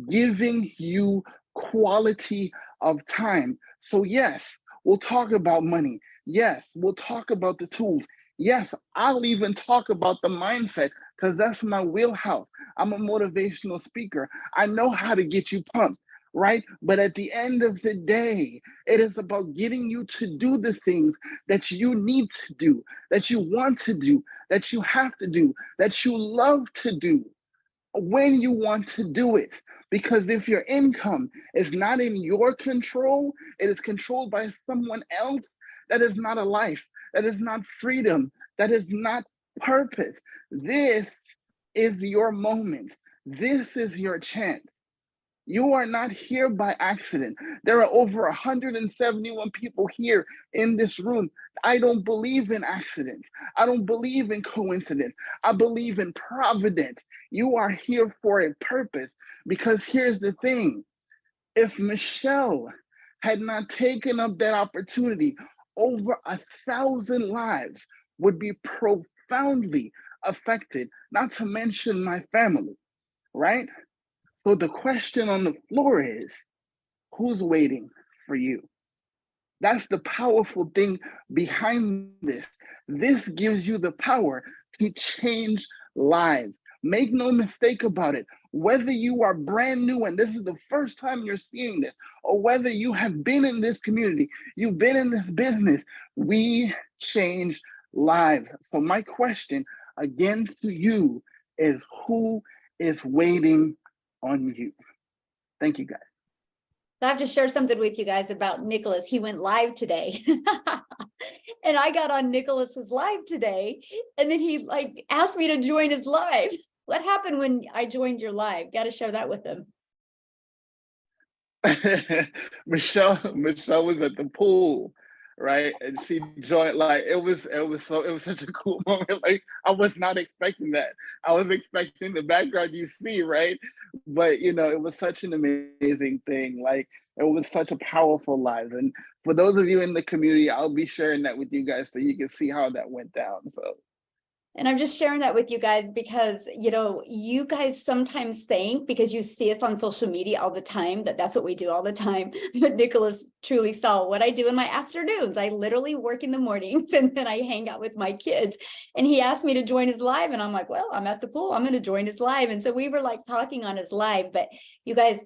giving you quality of time. So yes, we'll talk about money. Yes, we'll talk about the tools. Yes, I'll even talk about the mindset because that's my wheelhouse. I'm a motivational speaker. I know how to get you pumped, right? But at the end of the day, it is about getting you to do the things that you need to do, that you want to do, that you have to do, that you love to do when you want to do it. Because if your income is not in your control, it is controlled by someone else, that is not a life. That is not freedom. That is not purpose. This is your moment. This is your chance. You are not here by accident. There are over 171 people here in this room. I don't believe in accidents. I don't believe in coincidence. I believe in providence. You are here for a purpose, because here's the thing. If Michelle had not taken up that opportunity, over 1,000 lives would be profoundly affected, not to mention my family, right? So the question on the floor is, who's waiting for you? That's the powerful thing behind this. This gives you the power to change lives. Make no mistake about it. Whether you are brand new and this is the first time you're seeing this, or whether you have been in this community, you've been in this business, we change lives. So my question again to you is, who is waiting on you? Thank you, guys. I have to share something with you guys about Nicholas. He went live today. And I got on Nicholas's live today, and then he like asked me to join his live. What happened when I joined your live? Got to share that with him. Michelle was at the pool, right? And she joined. Like it was such a cool moment. Like I was not expecting that. I was expecting the background you see, right? But it was such an amazing thing. Like it was such a powerful live. And for those of you in the community, I'll be sharing that with you guys so you can see how that went down. So. And I'm just sharing that with you guys because, you guys sometimes think, because you see us on social media all the time, that's what we do all the time. But Nicholas truly saw what I do in my afternoons. I literally work in the mornings and then I hang out with my kids. And he asked me to join his live. And I'm like, well, I'm at the pool. I'm going to join his live. And so we were like talking on his live. But you guys,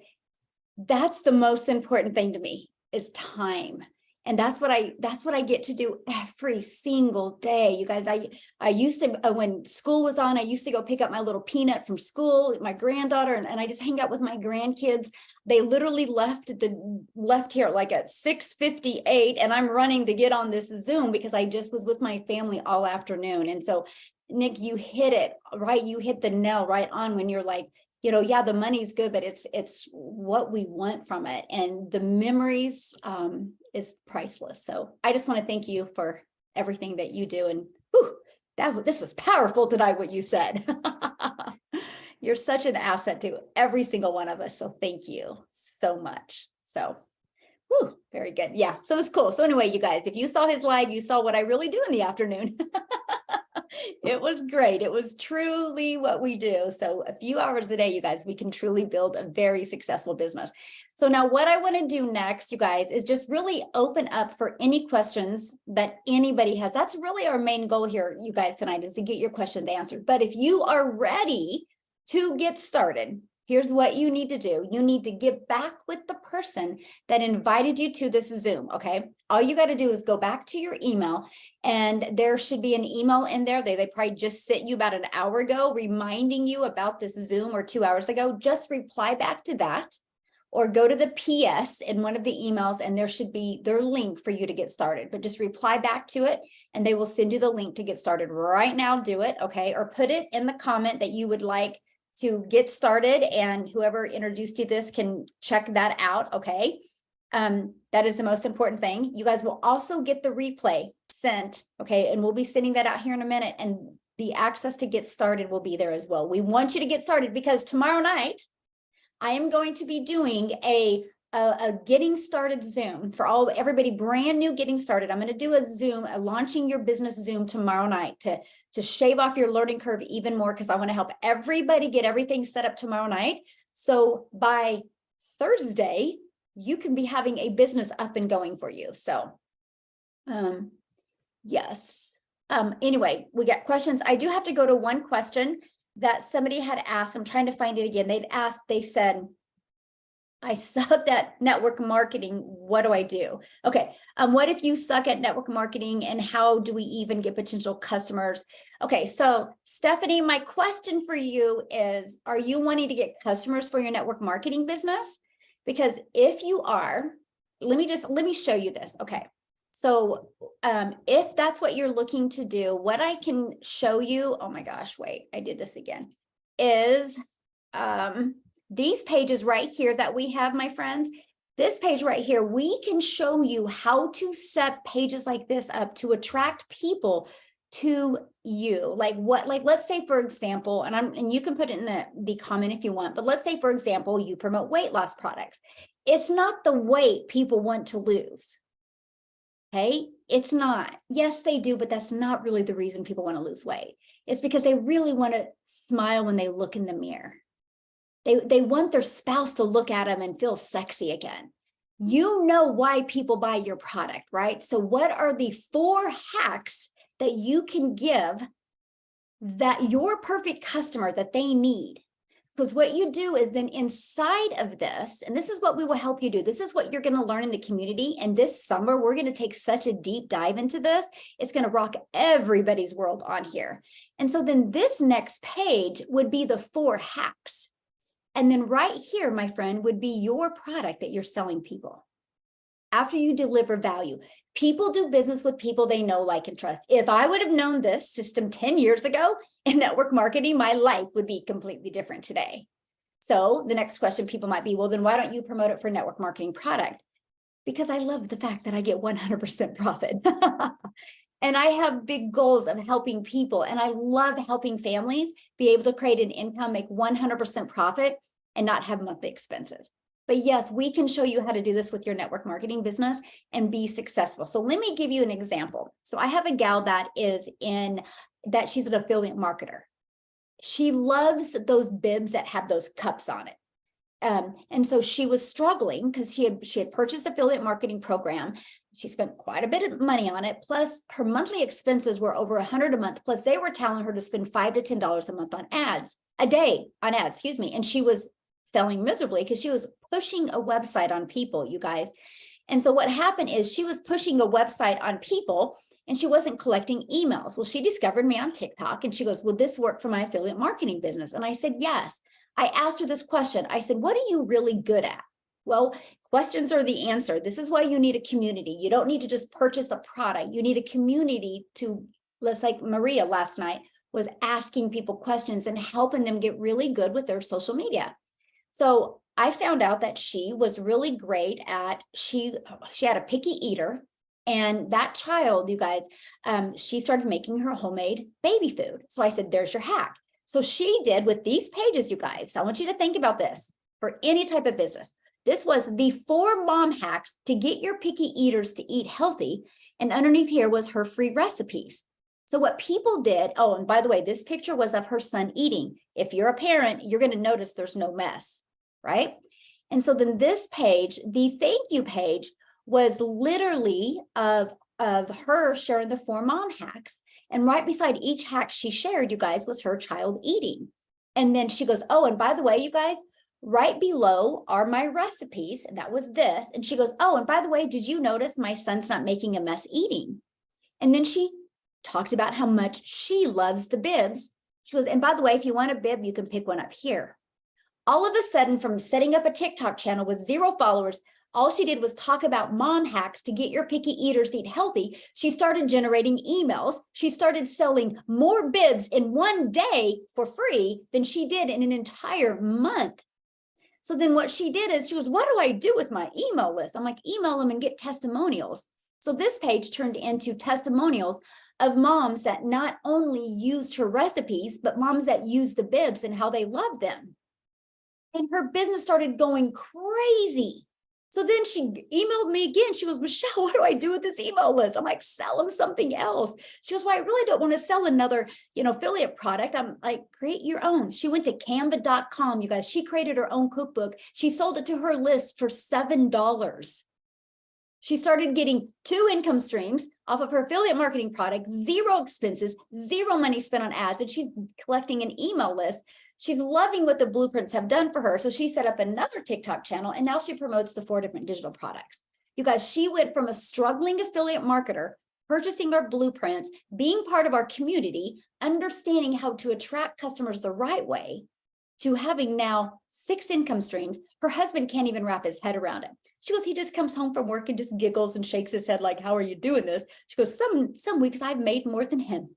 that's the most important thing to me is time. And that's what I get to do every single day. You guys, I used to, when school was on, I used to go pick up my little Peanut from school, my granddaughter, and I just hang out with my grandkids. They literally left here like at 6:58, and I'm running to get on this Zoom because I just was with my family all afternoon. And so, Nick, you hit it, right? You hit the nail right on when you're like, yeah, the money's good, but it's what we want from it. And the memories is priceless. So I just want to thank you for everything that you do. And This was powerful tonight, what you said. You're such an asset to every single one of us. So thank you so much. So, whew, very good. Yeah, so it's cool. So anyway, you guys, if you saw his live, you saw what I really do in the afternoon. It was great. It was truly what we do. So a few hours a day, you guys, we can truly build a very successful business. So now what I want to do next, you guys, is just really open up for any questions that anybody has. That's really our main goal here, you guys, tonight, is to get your questions answered. But if you are ready to get started, here's what you need to do. You need to get back with the person that invited you to this Zoom, okay? All you got to do is go back to your email, and there should be an email in there. They probably just sent you about an hour ago reminding you about this Zoom, or 2 hours ago. Just reply back to that, or go to the PS in one of the emails, and there should be their link for you to get started. But just reply back to it, and they will send you the link to get started right now. Do it, okay? Or put it in the comment that you would like to get started, and whoever introduced you this can check that out, okay? That is the most important thing. You guys will also get the replay sent, okay? And we'll be sending that out here in a minute, and the access to get started will be there as well. We want you to get started because tomorrow night, I am going to be doing a getting started Zoom for everybody brand new getting started. I'm going to do a Zoom, a launching your business Zoom tomorrow night to shave off your learning curve even more, because I want to help everybody get everything set up tomorrow night. So by Thursday, you can be having a business up and going for you. So, yes. Anyway, we got questions. I do have to go to one question that somebody had asked. I'm trying to find it again. They said, I suck at network marketing. What do I do? Okay. What if you suck at network marketing, and how do we even get potential customers? Okay. So Stephanie, my question for you is, are you wanting to get customers for your network marketing business? Because if you are, let me show you this. Okay. So if that's what you're looking to do, what I can show you, oh my gosh, wait, I did this again, is these pages right here that we have, my friends. This page right here, we can show you how to set pages like this up to attract people to you. Like let's say, for example, and you can put it in the comment if you want, but let's say, for example, you promote weight loss products. It's not the weight people want to lose. Okay, it's not. Yes, they do, but that's not really the reason people want to lose weight. It's because they really want to smile when they look in the mirror. They want their spouse to look at them and feel sexy again. You know why people buy your product, right? So what are the 4 hacks that you can give that your perfect customer that they need? Because what you do is then inside of this, and this is what we will help you do. This is what you're going to learn in the community. And this summer, we're going to take such a deep dive into this. It's going to rock everybody's world on here. And so then this next page would be the 4 hacks. And then right here, my friend, would be your product that you're selling people. After you deliver value, people do business with people they know, like, and trust. If I would have known this system 10 years ago in network marketing, my life would be completely different today. So the next question people might be, well, then why don't you promote it for network marketing product? Because I love the fact that I get 100% profit. And I have big goals of helping people. And I love helping families be able to create an income, make 100% profit, and not have monthly expenses. But yes, we can show you how to do this with your network marketing business and be successful. So let me give you an example. So I have a gal that she's an affiliate marketer. She loves those bibs that have those cups on it. And so she was struggling because she had purchased affiliate marketing program. She spent quite a bit of money on it. Plus her monthly expenses were over $100 a month. Plus they were telling her to spend $5 to $10 a month on ads, a day on ads, excuse me. And she was failing miserably because she was pushing a website on people, you guys. And so what happened is she was pushing a website on people and she wasn't collecting emails. Well, she discovered me on TikTok and she goes, will this work for my affiliate marketing business? And I said, yes. I asked her this question. I said, what are you really good at? Well, questions are the answer. This is why you need a community. You don't need to just purchase a product. You need a community to, let's like Maria last night was asking people questions and helping them get really good with their social media. So I found out that she was really great at, she had a picky eater. And that child, you guys, she started making her homemade baby food. So I said, there's your hack. So she did with these pages, you guys. I want you to think about this for any type of business. This was the 4 mom hacks to get your picky eaters to eat healthy. And underneath here was her free recipes. So what people did, oh, and by the way, this picture was of her son eating. If you're a parent, you're going to notice there's no mess, right? And so then this page, the thank you page, was literally of her sharing the 4 mom hacks. And right beside each hack she shared, you guys, was her child eating. And then she goes, oh, and by the way, you guys, right below are my recipes. And that was this. And she goes, oh, and by the way, did you notice my son's not making a mess eating? And then she talked about how much she loves the bibs. She goes, and by the way, if you want a bib, you can pick one up here. All of a sudden, from setting up a TikTok channel with 0 followers, all she did was talk about mom hacks to get your picky eaters to eat healthy. She started generating emails. She started selling more bibs in one day for free than she did in an entire month. So then what she did is she goes, what do I do with my email list? I'm like, email them and get testimonials. So this page turned into testimonials of moms that not only used her recipes, but moms that used the bibs and how they love them. And her business started going crazy. So then she emailed me again. She goes, Michelle, what do I do with this email list? I'm like, sell them something else. She goes, well, I really don't want to sell another, affiliate product. I'm like, create your own. She went to canva.com, you guys. She created her own cookbook. She sold it to her list for $7. She started getting 2 income streams off of her affiliate marketing product, 0 expenses, 0 money spent on ads, and she's collecting an email list. She's loving what the blueprints have done for her. So she set up another TikTok channel, and now she promotes the 4 different digital products. You guys, she went from a struggling affiliate marketer, purchasing our blueprints, being part of our community, understanding how to attract customers the right way, to having now 6 income streams. Her husband can't even wrap his head around it. She goes, he just comes home from work and just giggles and shakes his head like, how are you doing this? She goes, some weeks I've made more than him.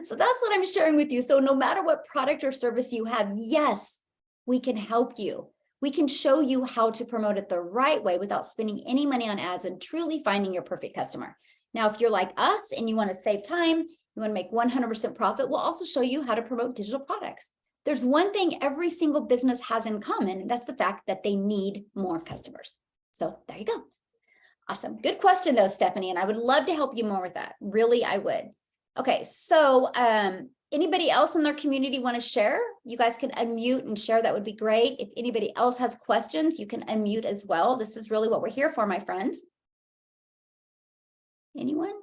So that's what I'm sharing with you. So no matter what product or service you have, yes, we can help you. We can show you how to promote it the right way without spending any money on ads and truly finding your perfect customer. Now, if you're like us and you want to save time, you want to make 100% profit, we'll also show you how to promote digital products. There's one thing every single business has in common, and that's the fact that they need more customers. So there you go. Awesome. Good question though, Stephanie, and I would love to help you more with that. Really, I would. Okay, so anybody else in their community want to share? You guys can unmute and share. That would be great. If anybody else has questions, you can unmute as well. This is really what we're here for, my friends. Anyone?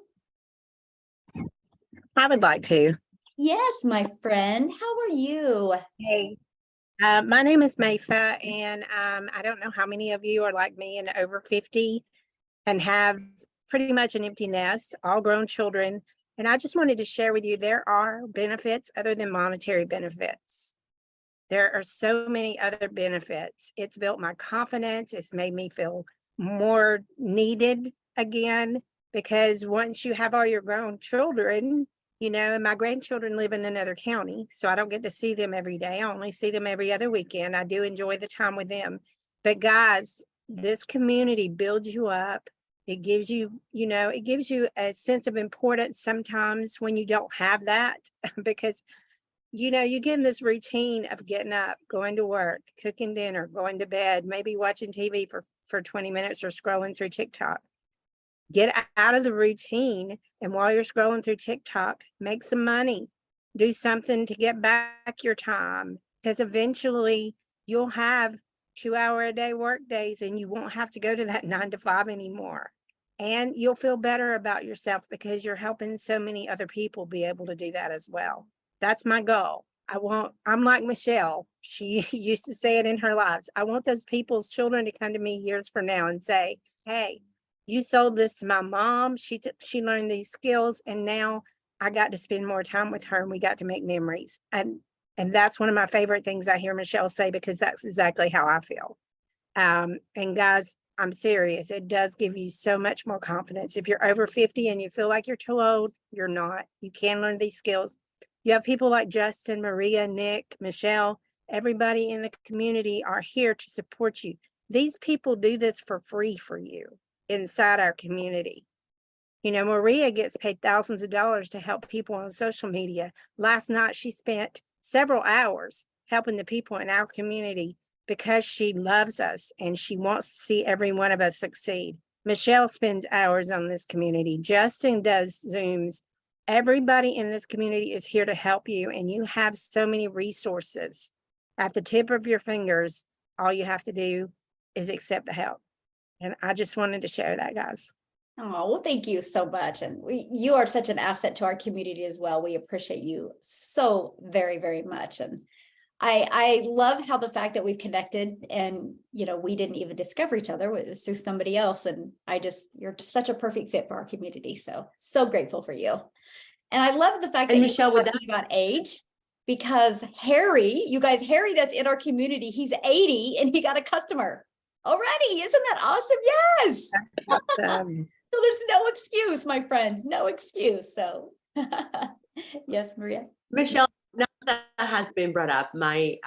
I would like to. Yes, my friend. How are you? Hey, my name is Mayfa, and I don't know how many of you are like me and over 50 and have pretty much an empty nest, all grown children. And I just wanted to share with you, there are benefits other than monetary benefits. There are so many other benefits. It's built my confidence. It's made me feel more needed again, because once you have all your grown children, and my grandchildren live in another county, so I don't get to see them every day. I only see them every other weekend. I do enjoy the time with them. But guys, this community builds you up. It gives you, it gives you a sense of importance sometimes when you don't have that, because, you get in this routine of getting up, going to work, cooking dinner, going to bed, maybe watching TV for 20 minutes or scrolling through TikTok. Get out of the routine, and while you're scrolling through TikTok, make some money. Do something to get back your time, because eventually you'll have 2-hour-a-day work days and you won't have to go to that 9 to 5 anymore. And you'll feel better about yourself because you're helping so many other people be able to do that as well. That's my goal. I'm like Michelle. She used to say it in her lives. I want those people's children to come to me years from now and say, hey, you sold this to my mom. She learned these skills, and now I got to spend more time with her, and we got to make memories. And that's one of my favorite things I hear Michelle say, because that's exactly how I feel. And guys, I'm serious. It does give you so much more confidence. If you're over 50 and you feel like you're too old, you're not. You can learn these skills. You have people like Justin, Maria, Nick, Michelle, everybody in the community are here to support you. These people do this for free for you inside our community. You know, Maria gets paid thousands of dollars to help people on social media. Last night, she spent several hours helping the people in our community because she loves us and she wants to see every one of us succeed. Michelle spends hours on this community. Justin does Zooms. Everybody in this community is here to help you, and you have so many resources at the tip of your fingers. All you have to do is accept the help. And I just wanted to share that, guys. Oh, well, thank you so much. And you are such an asset to our community as well. We appreciate you so very, very much. And I love how the fact that we've connected and, you know, we didn't even discover each other. It was through somebody else. And you're just such a perfect fit for our community. So grateful for you. And I love the fact that Michelle, with talking about age, because Harry, you guys, Harry that's in our community, he's 80 and he got a customer already. Isn't that awesome? Yes. So there's no excuse, my friends, no excuse. So yes, Maria. Michelle, now that has been brought up, my,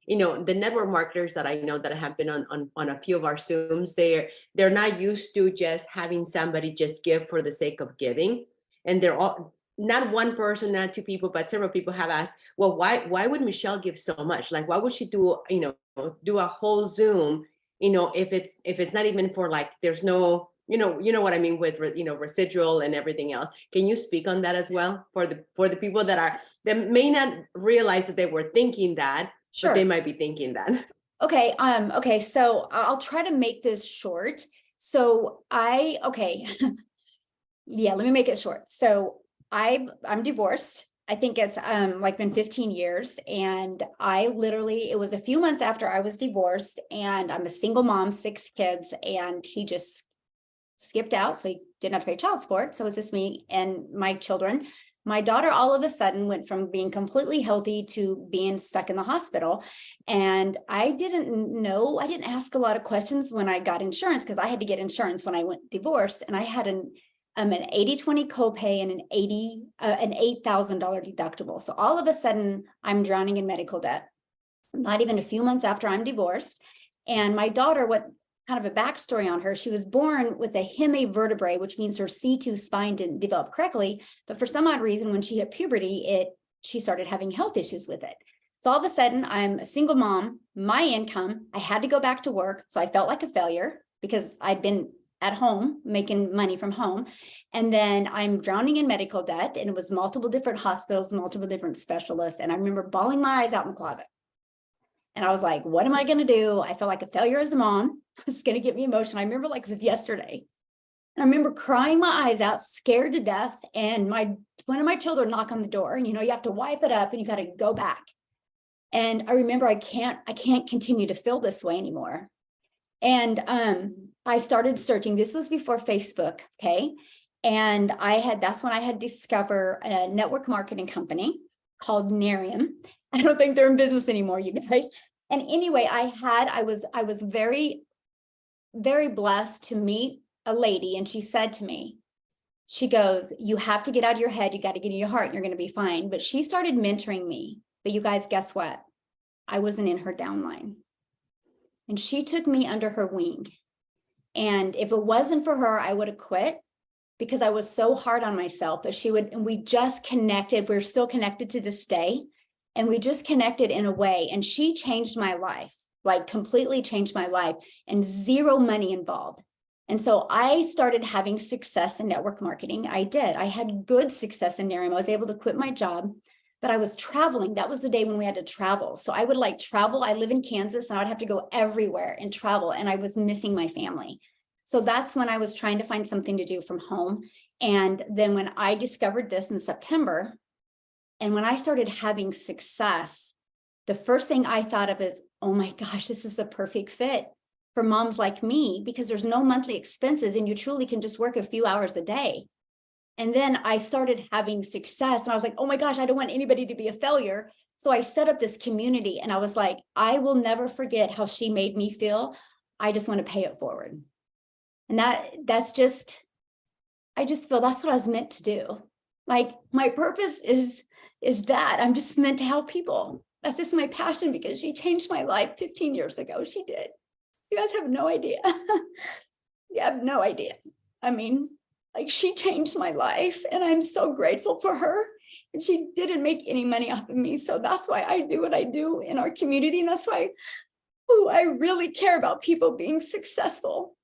you know, the network marketers that I know that have been on a few of our Zooms, they're not used to just having somebody just give for the sake of giving. And they're all, not one person, not two people, but several people have asked, well, why would Michelle give so much? Like, why would she do, you know, do a whole Zoom, you know, if it's not even for like, there's no, you know what I mean with, you know, residual and everything else. Can you speak on that as well for the people that may not realize that they were thinking that, Sure. but they might be thinking that. Okay. Okay. So I'll try to make this short. So okay. Yeah, let me make it short. So I'm divorced. I think it's like been 15 years. And it was a few months after I was divorced, and I'm a single mom, 6 kids, and he just skipped out. So he didn't have to pay child support. So it was just me and my children. My daughter all of a sudden went from being completely healthy to being stuck in the hospital. And I didn't ask a lot of questions when I got insurance, because I had to get insurance when I went divorced. And I had an 80/20 copay and an $8,000 deductible. So all of a sudden I'm drowning in medical debt, not even a few months after I'm divorced. And my daughter, what kind of a backstory on her, she was born with a hemi vertebrae, which means her C2 spine didn't develop correctly. But for some odd reason, when she hit puberty, she started having health issues with it. So all of a sudden I'm a single mom, my income, I had to go back to work. So I felt like a failure because I'd been at home making money from home. And then I'm drowning in medical debt, and it was multiple different hospitals, multiple different specialists. And I remember bawling my eyes out in the closet. And I was like, what am I going to do? I felt like a failure as a mom. It's going to get me emotional. I remember like it was yesterday. And I remember crying my eyes out, scared to death. And one of my children knocked on the door, and, you know, you have to wipe it up and you got to go back. And I remember I can't continue to feel this way anymore. And I started searching. This was before Facebook. Okay. And that's when I had discovered a network marketing company called Narium. I don't think they're in business anymore, you guys. And anyway, I was very, very blessed to meet a lady. And she said to me, she goes, you have to get out of your head. You got to get in your heart. And you're going to be fine. But she started mentoring me. But you guys, guess what? I wasn't in her downline. And she took me under her wing. And if it wasn't for her, I would have quit, because I was so hard on myself. But and we just connected. We're still connected to this day. And we just connected in a way. And she changed my life, like completely changed my life, and zero money involved. And so I started having success in network marketing. I did. I had good success in Narium. I was able to quit my job, but I was traveling. That was the day when we had to travel. So I would like travel. I live in Kansas, and I'd have to go everywhere and travel. And I was missing my family. So that's when I was trying to find something to do from home. And then when I discovered this in September, and when I started having success, the first thing I thought of is, oh my gosh, this is a perfect fit for moms like me, because there's no monthly expenses and you truly can just work a few hours a day. And then I started having success, and I was like, oh my gosh, I don't want anybody to be a failure. So I set up this community, and I was like, I will never forget how she made me feel. I just want to pay it forward. And I just feel that's what I was meant to do. Like, my purpose is that I'm just meant to help people. That's just my passion, because she changed my life 15 years ago. She did. You guys have no idea. You have no idea. I mean, Like, she changed my life, and I'm so grateful for her. And she didn't make any money off of me. So that's why I do what I do in our community. And that's why I really care about people being successful.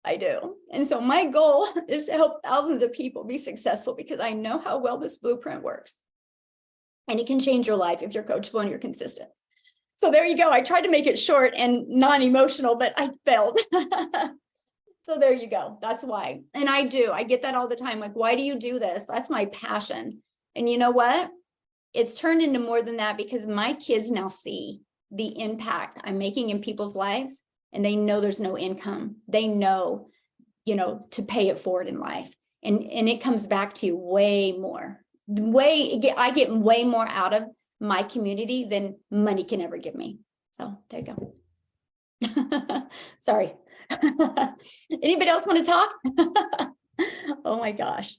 I do. And so my goal is to help thousands of people be successful, because I know how well this blueprint works. And it can change your life if you're coachable and you're consistent. So there you go. I tried to make it short and non-emotional, but I failed. So there you go. That's why. And I get that all the time. Like, why do you do this? That's my passion. And you know what? It's turned into more than that, because my kids now see the impact I'm making in people's lives, and they know there's no income. They know, to pay it forward in life. And it comes back to way more. I get way more out of my community than money can ever give me. So there you go. Sorry. Anybody else want to talk? Oh my gosh.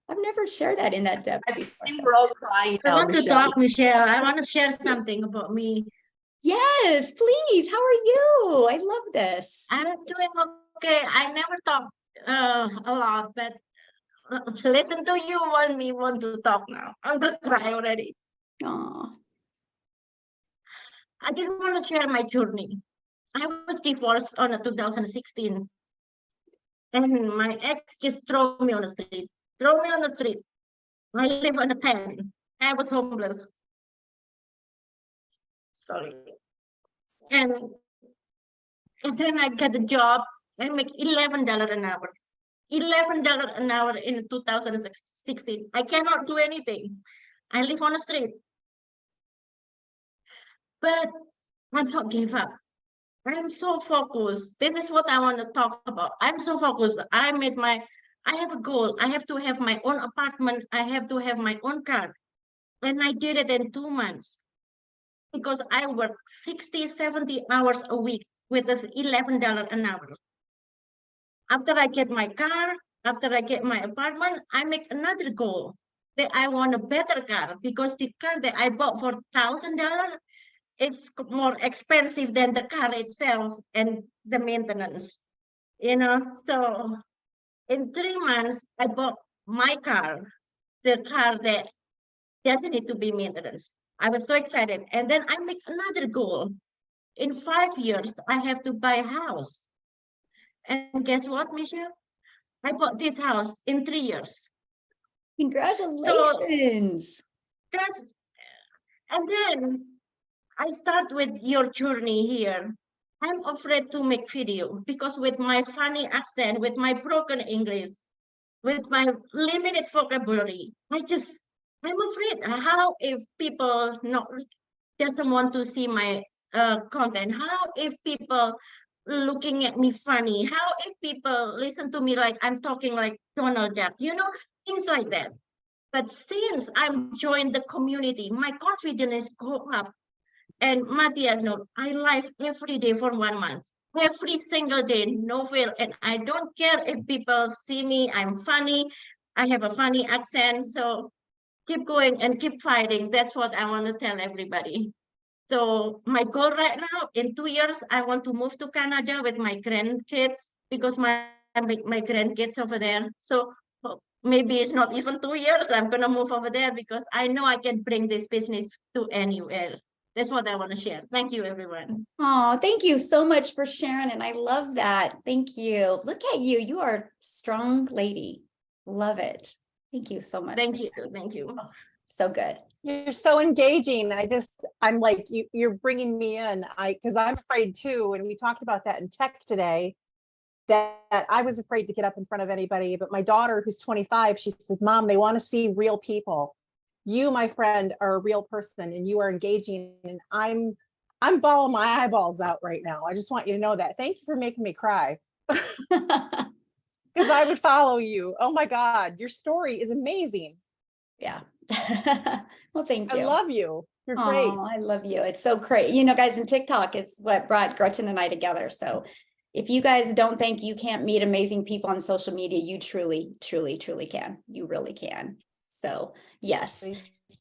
I've never shared that in that depth before. I think we're all crying I now, want to Michelle. talk, Michelle. I want to share something about me. Yes, please. How are you? I love this. I'm doing okay. I never talk a lot, but listen to you want to talk now. I'm gonna cry already. Oh, I just want to share my journey. I was divorced on a 2016, and my ex just threw me on the street. I live on a tent. I was homeless. Sorry. And then I got a job. I make $11 an hour. $11 an hour in 2016. I cannot do anything. I live on the street. But I'm not give up. I'm so focused. This is what I want to talk about. I'm so focused. I have a goal. I have to have my own apartment. I have to have my own car. And I did it in 2 months, because I work 60, 70 hours a week with this $11 an hour. After I get my car, after I get my apartment, I make another goal that I want a better car, because the car that I bought for $1,000 is more expensive than the car itself and the maintenance, So in 3 months, I bought my car, the car that doesn't need to be maintenance. I was so excited. And then I make another goal. In 5 years, I have to buy a house. And guess what, Michelle? I bought this house in 3 years. congratulations. And then I start with your journey here. I'm afraid to make video, because with my funny accent, with my broken English, with my limited vocabulary, I'm afraid how if people doesn't want to see my content, how if people looking at me funny, how if people listen to me like I'm talking like Donald Duck, things like that. But since I'm joined the community, my confidence go up. And Matthias, I live every day for 1 month. Every single day, no fail. And I don't care if people see me, I'm funny. I have a funny accent. So keep going and keep fighting. That's what I want to tell everybody. So my goal right now, in 2 years, I want to move to Canada with my grandkids, because my grandkids over there. So maybe it's not even 2 years. I'm going to move over there, because I know I can bring this business to anywhere. That's what I want to share. Thank you, everyone. Oh, thank you so much for sharing. And I love that. Thank you. Look at you. You are a strong lady. Love it. Thank you so much. Thank you. Thank you. Oh, so good. You're so engaging. I'm like, you're bringing me in. Because I'm afraid too. And we talked about that in tech today, that I was afraid to get up in front of anybody. But my daughter, who's 25, she said, Mom, they want to see real people. You, my friend, are a real person, and you are engaging. And I'm bawling my eyeballs out right now. I just want you to know that. Thank you for making me cry. Because I would follow you. Oh my God, your story is amazing. Yeah. Well, thank you. I love you. You're great. Oh, I love you. It's so great. Guys, and TikTok is what brought Gretchen and I together. So if you guys don't think you can't meet amazing people on social media, you truly, truly, truly can. You really can. So yes.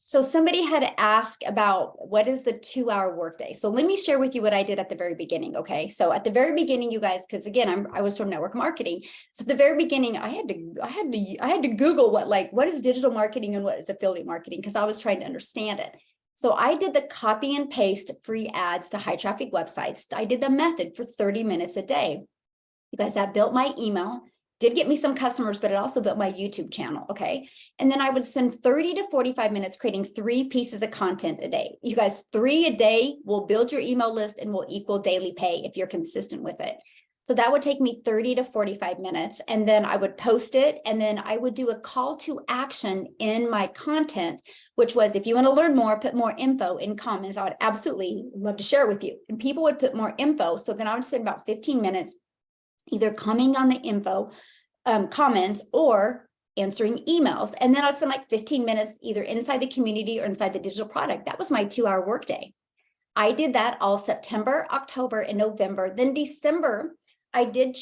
So somebody had asked about what is the 2-hour workday. So let me share with you what I did at the very beginning. Okay. So at the very beginning, you guys, because again, I was from network marketing. So at the very beginning, I had to Google what is digital marketing and what is affiliate marketing, because I was trying to understand it. So I did the copy and paste free ads to high traffic websites. I did the method for 30 minutes a day. You guys, that built my email, did get me some customers, but it also built my YouTube channel. Okay. And then I would spend 30 to 45 minutes creating 3 pieces of content a day. You guys, 3 a day will build your email list and will equal daily pay if you're consistent with it. So that would take me 30 to 45 minutes. And then I would post it. And then I would do a call to action in my content, which was, if you want to learn more, put more info in comments. I would absolutely love to share with you. And people would put more info. So then I would spend about 15 minutes either commenting on the info comments or answering emails. And then I'll spend like 15 minutes either inside the community or inside the digital product. That was my 2-hour workday. I did that all September, October, and November. Then December, I did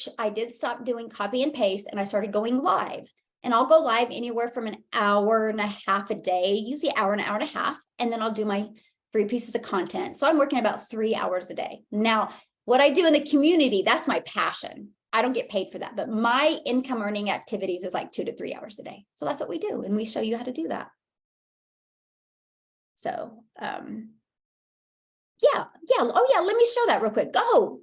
stop doing copy and paste and I started going live. And I'll go live anywhere from an hour and a half a day, usually an hour and a half. And then I'll do my 3 pieces of content. So I'm working about 3 hours a day. Now, what I do in the community, that's my passion. I don't get paid for that, but my income earning activities is like 2 to 3 hours a day. So that's what we do. And we show you how to do that. So, yeah. Oh yeah, let me show that real quick. Go.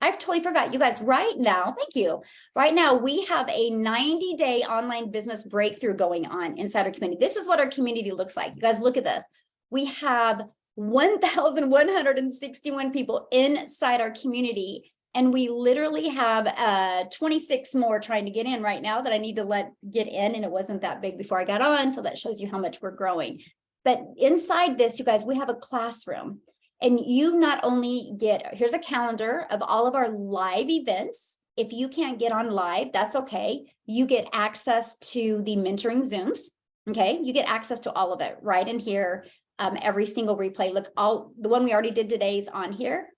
I've totally forgot. You guys, right now, thank you. Right now, we have a 90-day online business breakthrough going on inside our community. This is what our community looks like. You guys, look at this. We have 1,161 people inside our community. And we literally have 26 more trying to get in right now that I need to get in. And it wasn't that big before I got on. So that shows you how much we're growing. But inside this, you guys, we have a classroom. And you not only get, here's a calendar of all of our live events. If you can't get on live, that's okay. You get access to the mentoring Zooms. Okay. You get access to all of it right in here. Every single replay. Look, the one we already did today is on here.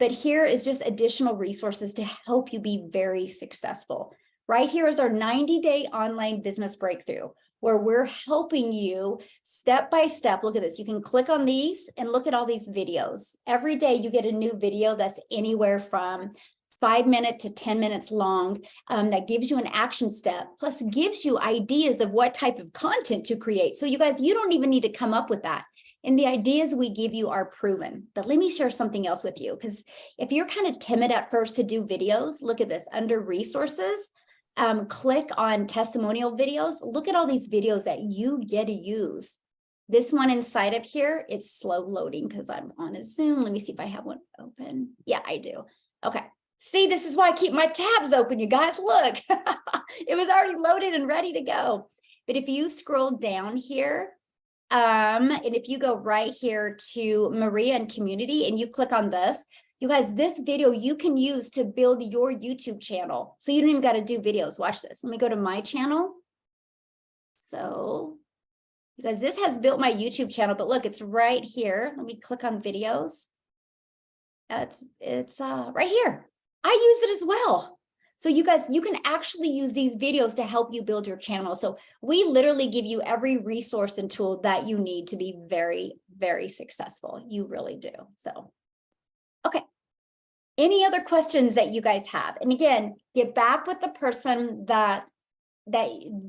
But here is just additional resources to help you be very successful. Right here is our 90-day online business breakthrough, where we're helping you step by step. Look at this. You can click on these and look at all these videos. Every day you get a new video that's anywhere from 5 minutes to 10 minutes long, that gives you an action step, plus gives you ideas of what type of content to create. So you guys, you don't even need to come up with that. And the ideas we give you are proven. But let me share something else with you, because if you're kind of timid at first to do videos, look at this. Under resources, click on testimonial videos. Look at all these videos that you get to use. This one inside of here, it's slow loading because I'm on a Zoom. Let me see if I have one open. Yeah, I do. Okay. See, this is why I keep my tabs open, you guys. Look, it was already loaded and ready to go. But if you scroll down here, and if you go right here to Maria and community and you click on this, you guys, this video you can use to build your YouTube channel. So you don't even got to do videos. Watch this. Let me go to my channel. So you guys, this has built my YouTube channel, but look, it's right here. Let me click on videos. It's right here. I use it as well. So you guys, you can actually use these videos to help you build your channel. So we literally give you every resource and tool that you need to be very, very successful. You really do. So, okay. Any other questions that you guys have? And again, get back with the person that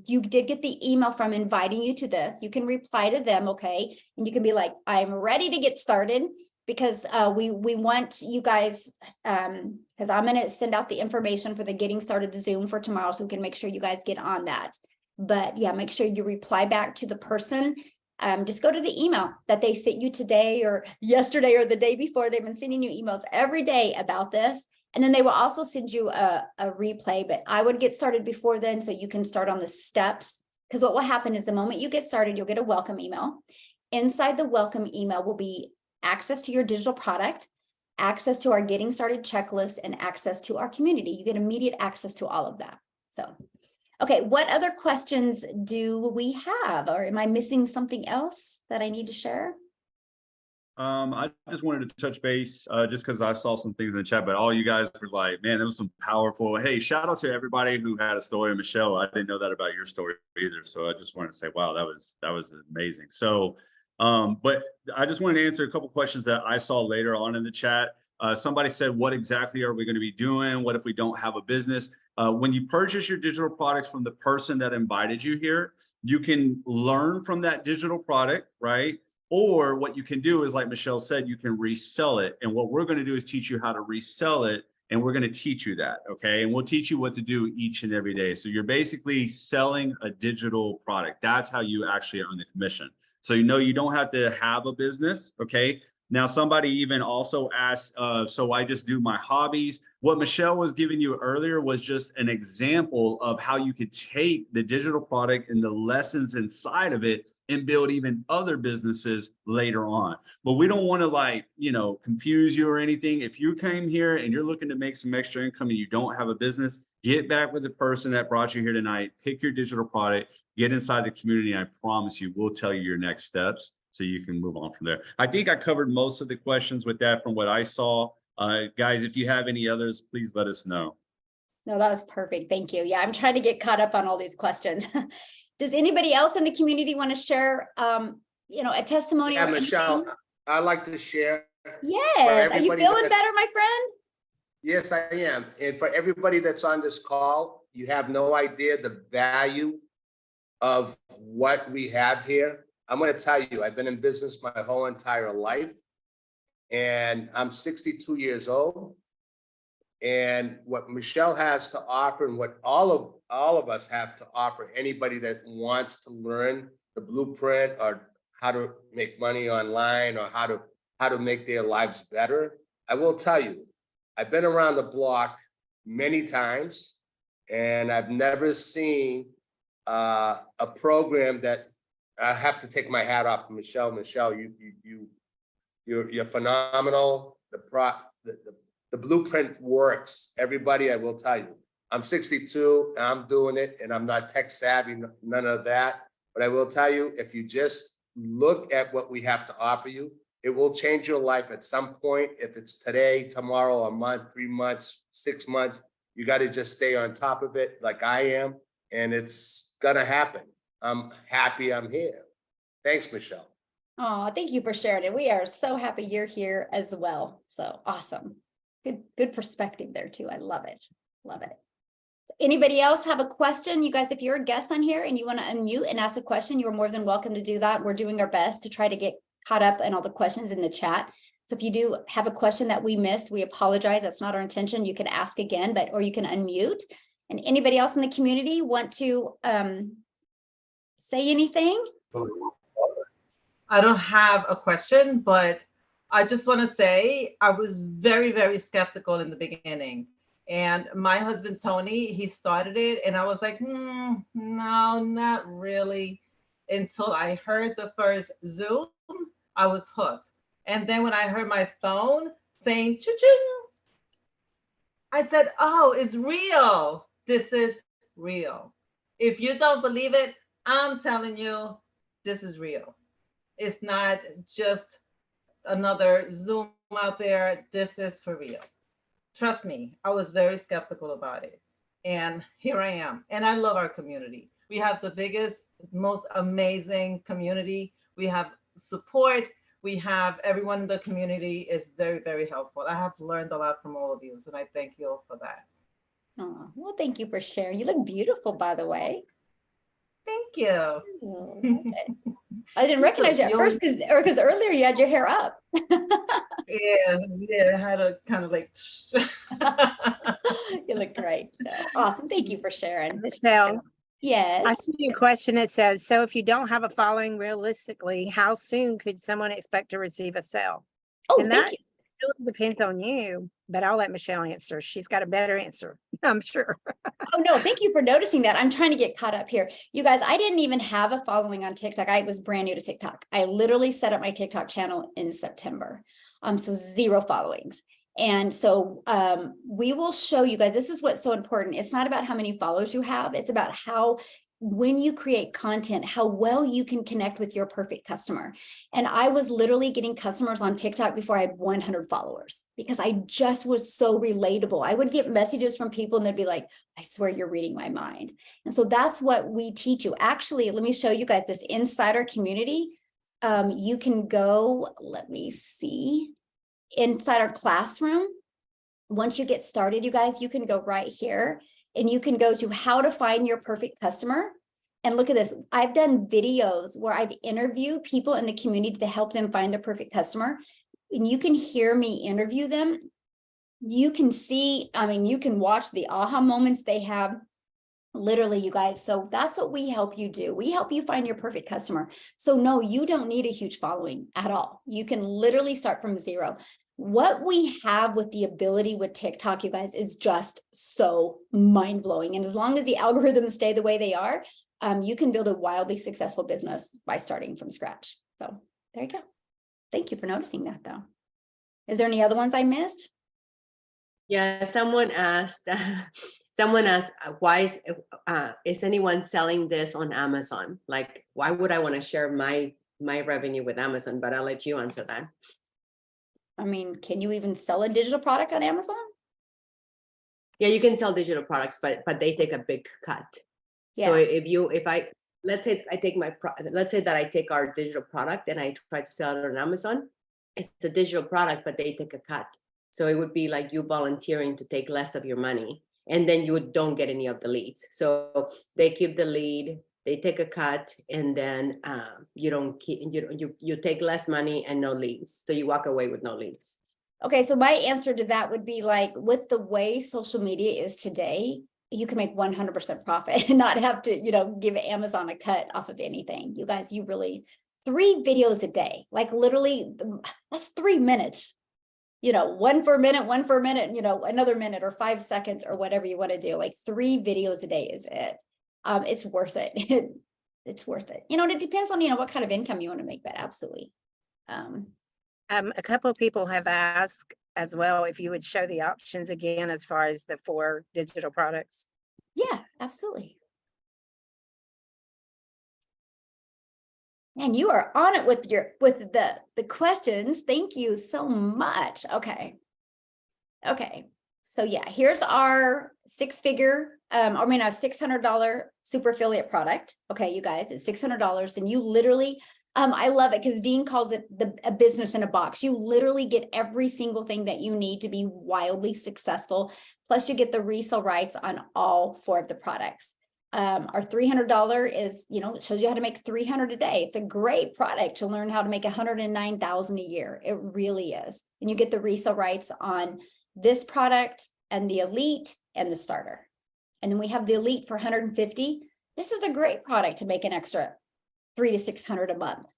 you did get the email from inviting you to this. You can reply to them, okay? And you can be like, I'm ready to get started. Because we want you guys, because I'm going to send out the information for the getting started Zoom for tomorrow, so we can make sure you guys get on that. But yeah, make sure you reply back to the person. Just go to the email that they sent you today or yesterday or the day before. They've been sending you emails every day about this. And then they will also send you a replay, but I would get started before then so you can start on the steps. Because what will happen is the moment you get started, you'll get a welcome email. Inside the welcome email will be access to your digital product, access to our getting started checklist, and access to our community. You get immediate access to all of that. So, okay, what other questions do we have? Or am I missing something else that I need to share? I just wanted to touch base just because I saw some things in the chat, but all you guys were like, man, there was some powerful. Hey, shout out to everybody who had a story. Michelle, I didn't know that about your story either. So I just wanted to say, wow, that was amazing. So, but I just wanted to answer a couple questions that I saw later on in the chat. Somebody said, what exactly are we going to be doing? What if we don't have a business? When you purchase your digital products from the person that invited you here, you can learn from that digital product, right? Or what you can do is, like Michelle said, you can resell it. And what we're going to do is teach you how to resell it. And we're going to teach you that. Okay. And we'll teach you what to do each and every day. So you're basically selling a digital product. That's how you actually earn the commission. So, you don't have to have a business. Okay. Now, somebody even also asked, so I just do my hobbies. What Michelle was giving you earlier was just an example of how you could take the digital product and the lessons inside of it and build even other businesses later on. But we don't want to confuse you or anything. If you came here and you're looking to make some extra income and you don't have a business, get back with the person that brought you here tonight, pick your digital product, get inside the community. I promise you, we'll tell you your next steps so you can move on from there. I think I covered most of the questions with that from what I saw. Guys, if you have any others, please let us know. No, that was perfect. Thank you. Yeah, I'm trying to get caught up on all these questions. Does anybody else in the community want to share, a testimony? Yeah, Michelle, I'd like to share. Yes. Are you feeling better, my friend? Yes, I am. And for everybody that's on this call, you have no idea the value of what we have here. I'm going to tell you, I've been in business my whole entire life, and I'm 62 years old. And what Michelle has to offer, and what all of us have to offer, anybody that wants to learn the blueprint or how to make money online or how to make their lives better, I will tell you, I've been around the block many times, and I've never seen a program that I have to take my hat off to Michelle. Michelle, you're phenomenal. The blueprint works. Everybody, I will tell you, I'm 62 and I'm doing it, and I'm not tech savvy, none of that. But I will tell you, if you just look at what we have to offer you, it will change your life at some point. If it's today, tomorrow, a month, 3 months, 6 months, you got to just stay on top of it like I am, and it's gonna happen. I'm happy I'm here. Thanks, Michelle. Oh, thank you for sharing it. We are so happy you're here as well. So awesome. Good perspective there too. I love it. Love it. Anybody else have a question? You guys, if you're a guest on here and you want to unmute and ask a question, you're more than welcome to do that. We're doing our best to try to get caught up in all the questions in the chat. So if you do have a question that we missed, we apologize. That's not our intention. You can ask again, or you can unmute. And anybody else in the community want to say anything? I don't have a question, but I just want to say I was very, very skeptical in the beginning. And my husband, Tony, he started it. And I was like, no, not really. Until I heard the first Zoom, I was hooked. And then when I heard my phone saying, cha-ching, I said, oh, it's real. This is real. If you don't believe it, I'm telling you, this is real. It's not just another Zoom out there. This is for real. Trust me, I was very skeptical about it. And here I am. And I love our community. We have the biggest, most amazing community. We have support. We have everyone in the community is very, very helpful. I have learned a lot from all of you. And I thank you all for that. Oh, well, thank you for sharing. You look beautiful, by the way. Thank you. Oh, I didn't recognize you at first because earlier you had your hair up. Yeah, I had a kind of like. You look great. So awesome. Thank you for sharing. Michelle. Yes. I see a question that says, so if you don't have a following realistically, how soon could someone expect to receive a sale? Oh, and thank that you. really depends on you, but I'll let Michelle answer. She's got a better answer, I'm sure. Oh, no, thank you for noticing that. I'm trying to get caught up here. You guys, I didn't even have a following on TikTok. I was brand new to TikTok. I literally set up my TikTok channel in September. So 0 followings. And so we will show you guys, this is what's so important. It's not about how many followers you have. It's about how when you create content, how well you can connect with your perfect customer. And I was literally getting customers on TikTok before I had 100 followers because I just was so relatable. I would get messages from people and they'd be like, I swear you're reading my mind. And so that's what we teach you. Actually, let me show you guys this insider community. You can go, let me see, inside our classroom. Once you get started, you guys, you can go right here. And you can go to how to find your perfect customer. And look at this. I've done videos where I've interviewed people in the community to help them find their perfect customer. And you can hear me interview them. You can see, I mean, you can watch the aha moments they have. Literally, you guys. So that's what we help you do. We help you find your perfect customer. So no, you don't need a huge following at all. You can literally start from zero. What we have with the ability with TikTok, you guys, is just so mind-blowing. And as long as the algorithms stay the way they are, you can build a wildly successful business by starting from scratch. So there you go. Thank you for noticing that, though. Is there any other ones I missed? Yeah, someone asked, why is anyone selling this on Amazon? Like, why would I want to share my revenue with Amazon? But I'll let you answer that. I mean, can you even sell a digital product on Amazon? Yeah, you can sell digital products, but they take a big cut. Yeah. So let's say that I take our digital product and I try to sell it on Amazon, it's a digital product, but they take a cut. So it would be like you volunteering to take less of your money, and then you don't get any of the leads. So they keep the lead, they take a cut, and then you take less money and no leads. So you walk away with no leads. Okay, so my answer to that would be like, with the way social media is today, you can make 100% profit and not have to, give Amazon a cut off of anything. You guys, 3 videos a day, like literally, that's 3 minutes. One for a minute, another minute or 5 seconds or whatever you want to do. Like 3 videos a day is it. It's worth it. It's worth it. And it depends on, what kind of income you want to make, but absolutely. A couple of people have asked as well if you would show the options again as far as the 4 digital products. Yeah, absolutely. And you are on it with the questions. Thank you so much. Okay. So yeah, here's our our $600 super affiliate product. Okay, you guys, it's $600, and you literally, I love it because Dean calls it a business in a box. You literally get every single thing that you need to be wildly successful. Plus you get the resale rights on all 4 of the products. Our $300 is, it shows you how to make $300 a day. It's a great product to learn how to make $109,000 a year. It really is. And you get the resale rights on this product and the elite and the starter. And then we have the elite for $150. This is a great product to make an extra $300 to $600 a month.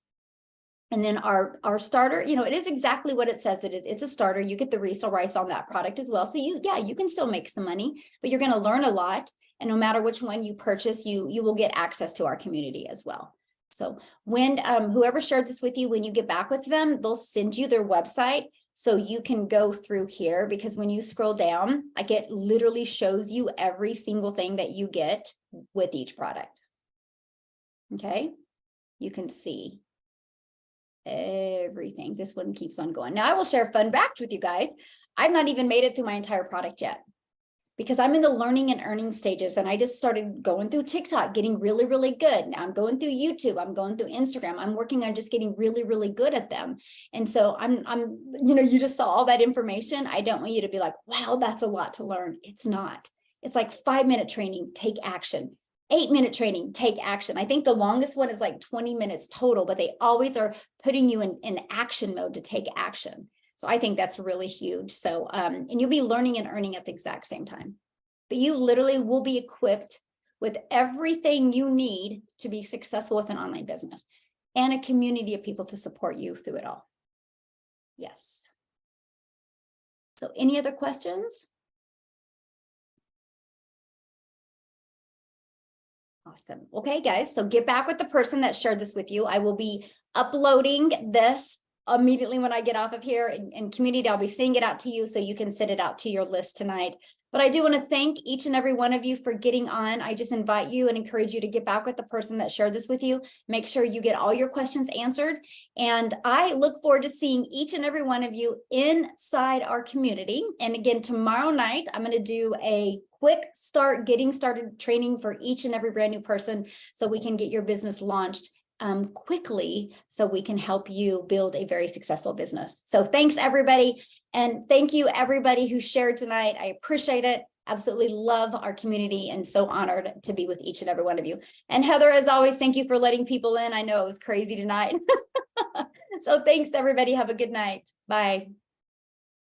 And then our starter, it is exactly what it says it is. It's a starter. You get the resale rights on that product as well. So you can still make some money, but you're going to learn a lot. And no matter which one you purchase, you will get access to our community as well. So when whoever shared this with you, when you get back with them, they'll send you their website so you can go through here, because when you scroll down, like, it literally shows you every single thing that you get with each product. Okay, you can see everything. This one keeps on going. Now I will share a fun fact with you guys. I've not even made it through my entire product yet, because I'm in the learning and earning stages, and I just started going through TikTok, getting really, really good. Now I'm going through YouTube, I'm going through Instagram. I'm working on just getting really, really good at them. And so I'm, you just saw all that information. I don't want you to be like, wow, that's a lot to learn. It's not. It's like 5-minute training, take action. 8-minute training, take action. I think the longest one is like 20 minutes total, but they always are putting you in action mode to take action. So I think that's really huge. So, and you'll be learning and earning at the exact same time, but you literally will be equipped with everything you need to be successful with an online business, and a community of people to support you through it all. Yes. So any other questions? Awesome. Okay, guys, so get back with the person that shared this with you. I will be uploading this immediately when I get off of here, in community. I'll be sending it out to you so you can send it out to your list tonight. But I do want to thank each and every one of you for getting on. I just invite you and encourage you to get back with the person that shared this with you. Make sure you get all your questions answered. And I look forward to seeing each and every one of you inside our community. And again, tomorrow night, I'm going to do a quick start, getting started training for each and every brand new person so we can get your business launched quickly, so we can help you build a very successful business. So thanks everybody. And thank you everybody who shared tonight. I appreciate it. Absolutely love our community and so honored to be with each and every one of you. And Heather, as always, thank you for letting people in. I know it was crazy tonight. So thanks everybody. Have a good night. Bye.